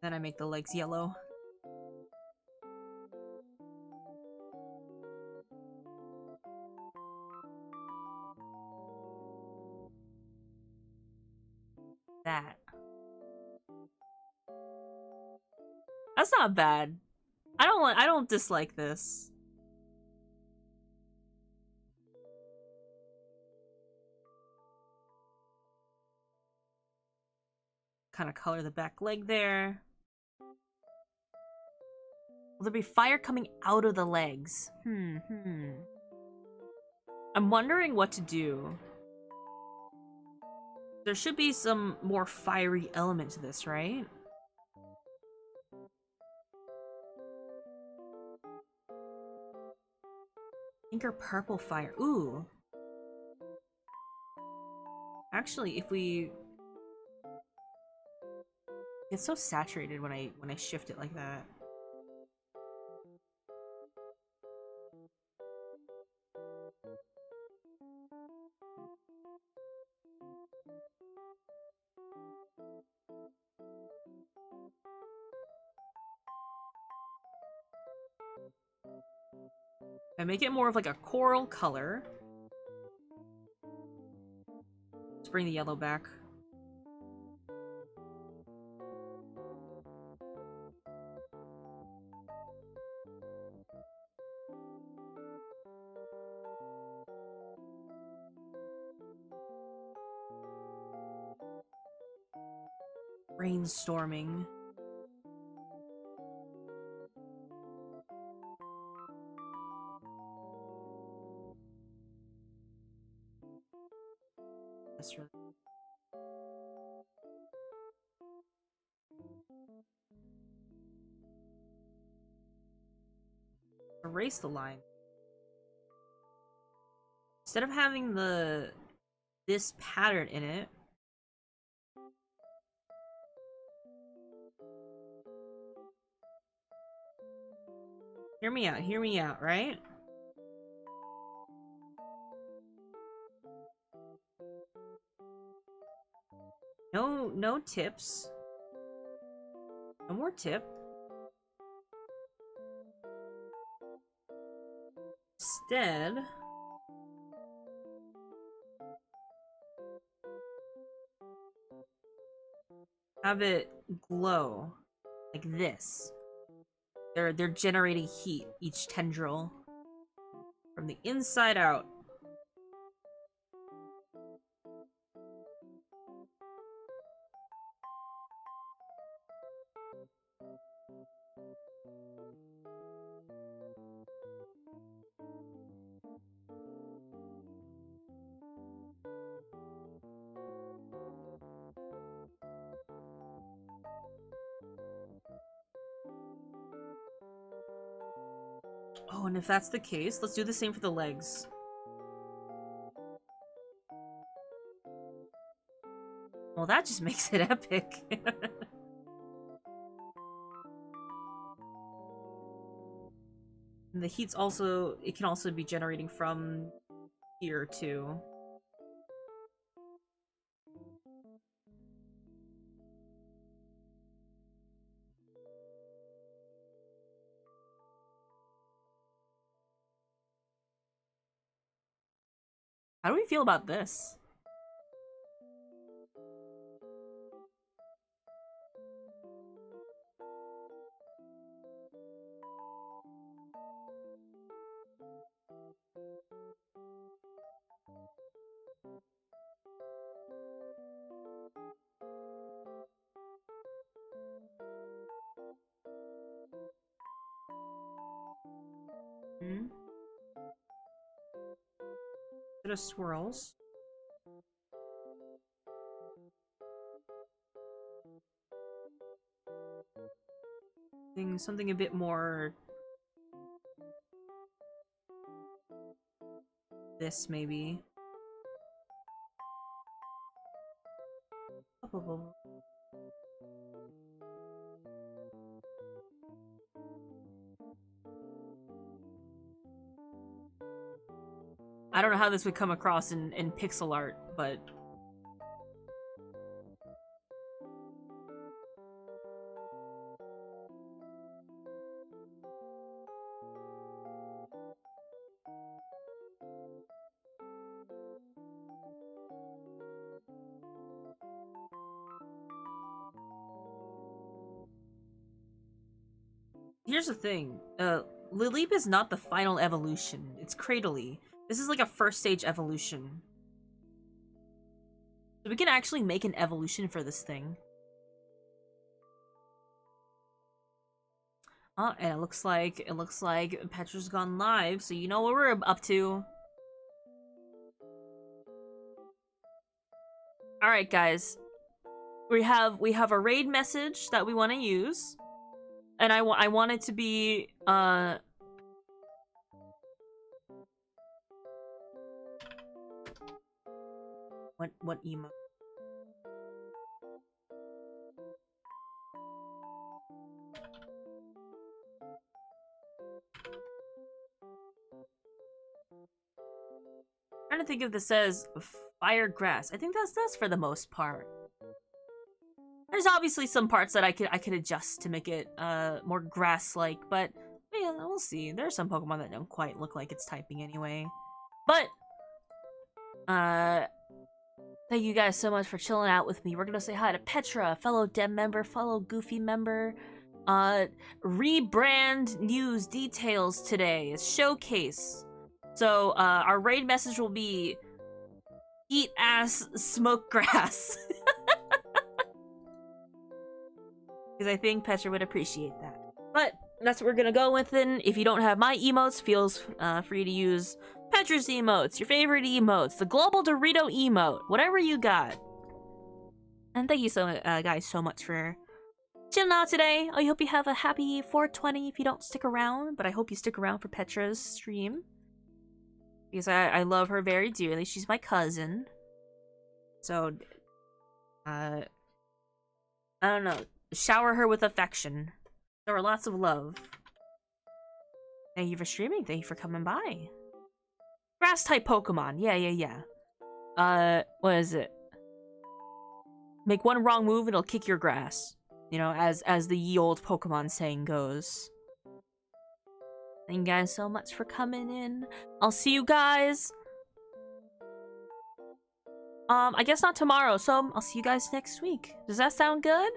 Then I make the legs yellow. That. That's not bad. I don't dislike this. Kind of color the back leg there. Will there be fire coming out of the legs? I'm wondering what to do. There should be some more fiery element to this, right? Pink or purple fire. Ooh. Actually, if we... It's so saturated when I shift it like that. I make it more of like a coral color. Let's bring the yellow back. Brainstorming. That's really... Erase the line. Instead of having this pattern in it, hear me out, right? No tips. No more tip. Instead, have it glow like this. They're generating heat, each tendril, from the inside out. Oh, and if that's the case, let's do the same for the legs. Well, that just makes it epic. And the heat's also, it can also be generating from here too. How do we feel about this? Hmm? Bit of swirls. Something a bit more... This, maybe. I don't know how this would come across in pixel art, but... Here's the thing. Lileep is not the final evolution. It's Cradily. This is like a first stage evolution. So we can actually make an evolution for this thing. Oh, and it looks like Petra's gone live, so you know what we're up to. All right, guys. We have a raid message that we want to use, and I want it to be what emo? I'm trying to think if this says fire grass. I think that's for the most part. There's obviously some parts that I could adjust to make it more grass-like, but yeah, we'll see. There are some Pokemon that don't quite look like it's typing anyway. But thank you guys so much for chilling out with me. We're gonna say hi to Petra, fellow Dem member, fellow Goofy member. Rebrand news details today is showcase. So our raid message will be eat ass, smoke grass. Because I think Petra would appreciate that. But that's what we're gonna go with then. If you don't have my emotes, feel free to use Petra's emotes, your favorite emotes, the Global Dorito emote, whatever you got. And thank you guys so much for chilling out today. I hope you have a happy 420 if you don't stick around, but I hope you stick around for Petra's stream. Because I love her very dearly. She's my cousin. So, I don't know. Shower her with affection. There are lots of love. Thank you for streaming. Thank you for coming by. Grass type Pokemon. Yeah. What is it? Make one wrong move, it'll kick your grass. You know, as the ye old Pokemon saying goes. Thank you guys so much for coming in. I'll see you guys. I guess not tomorrow, so I'll see you guys next week. Does that sound good?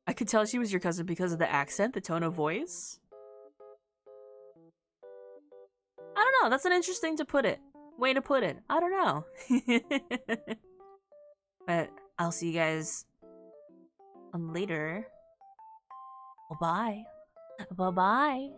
I could tell she was your cousin because of the accent, the tone of voice. I don't know, that's an interesting way to put it. I don't know. But I'll see you guys later. Bye-bye. Bye-bye.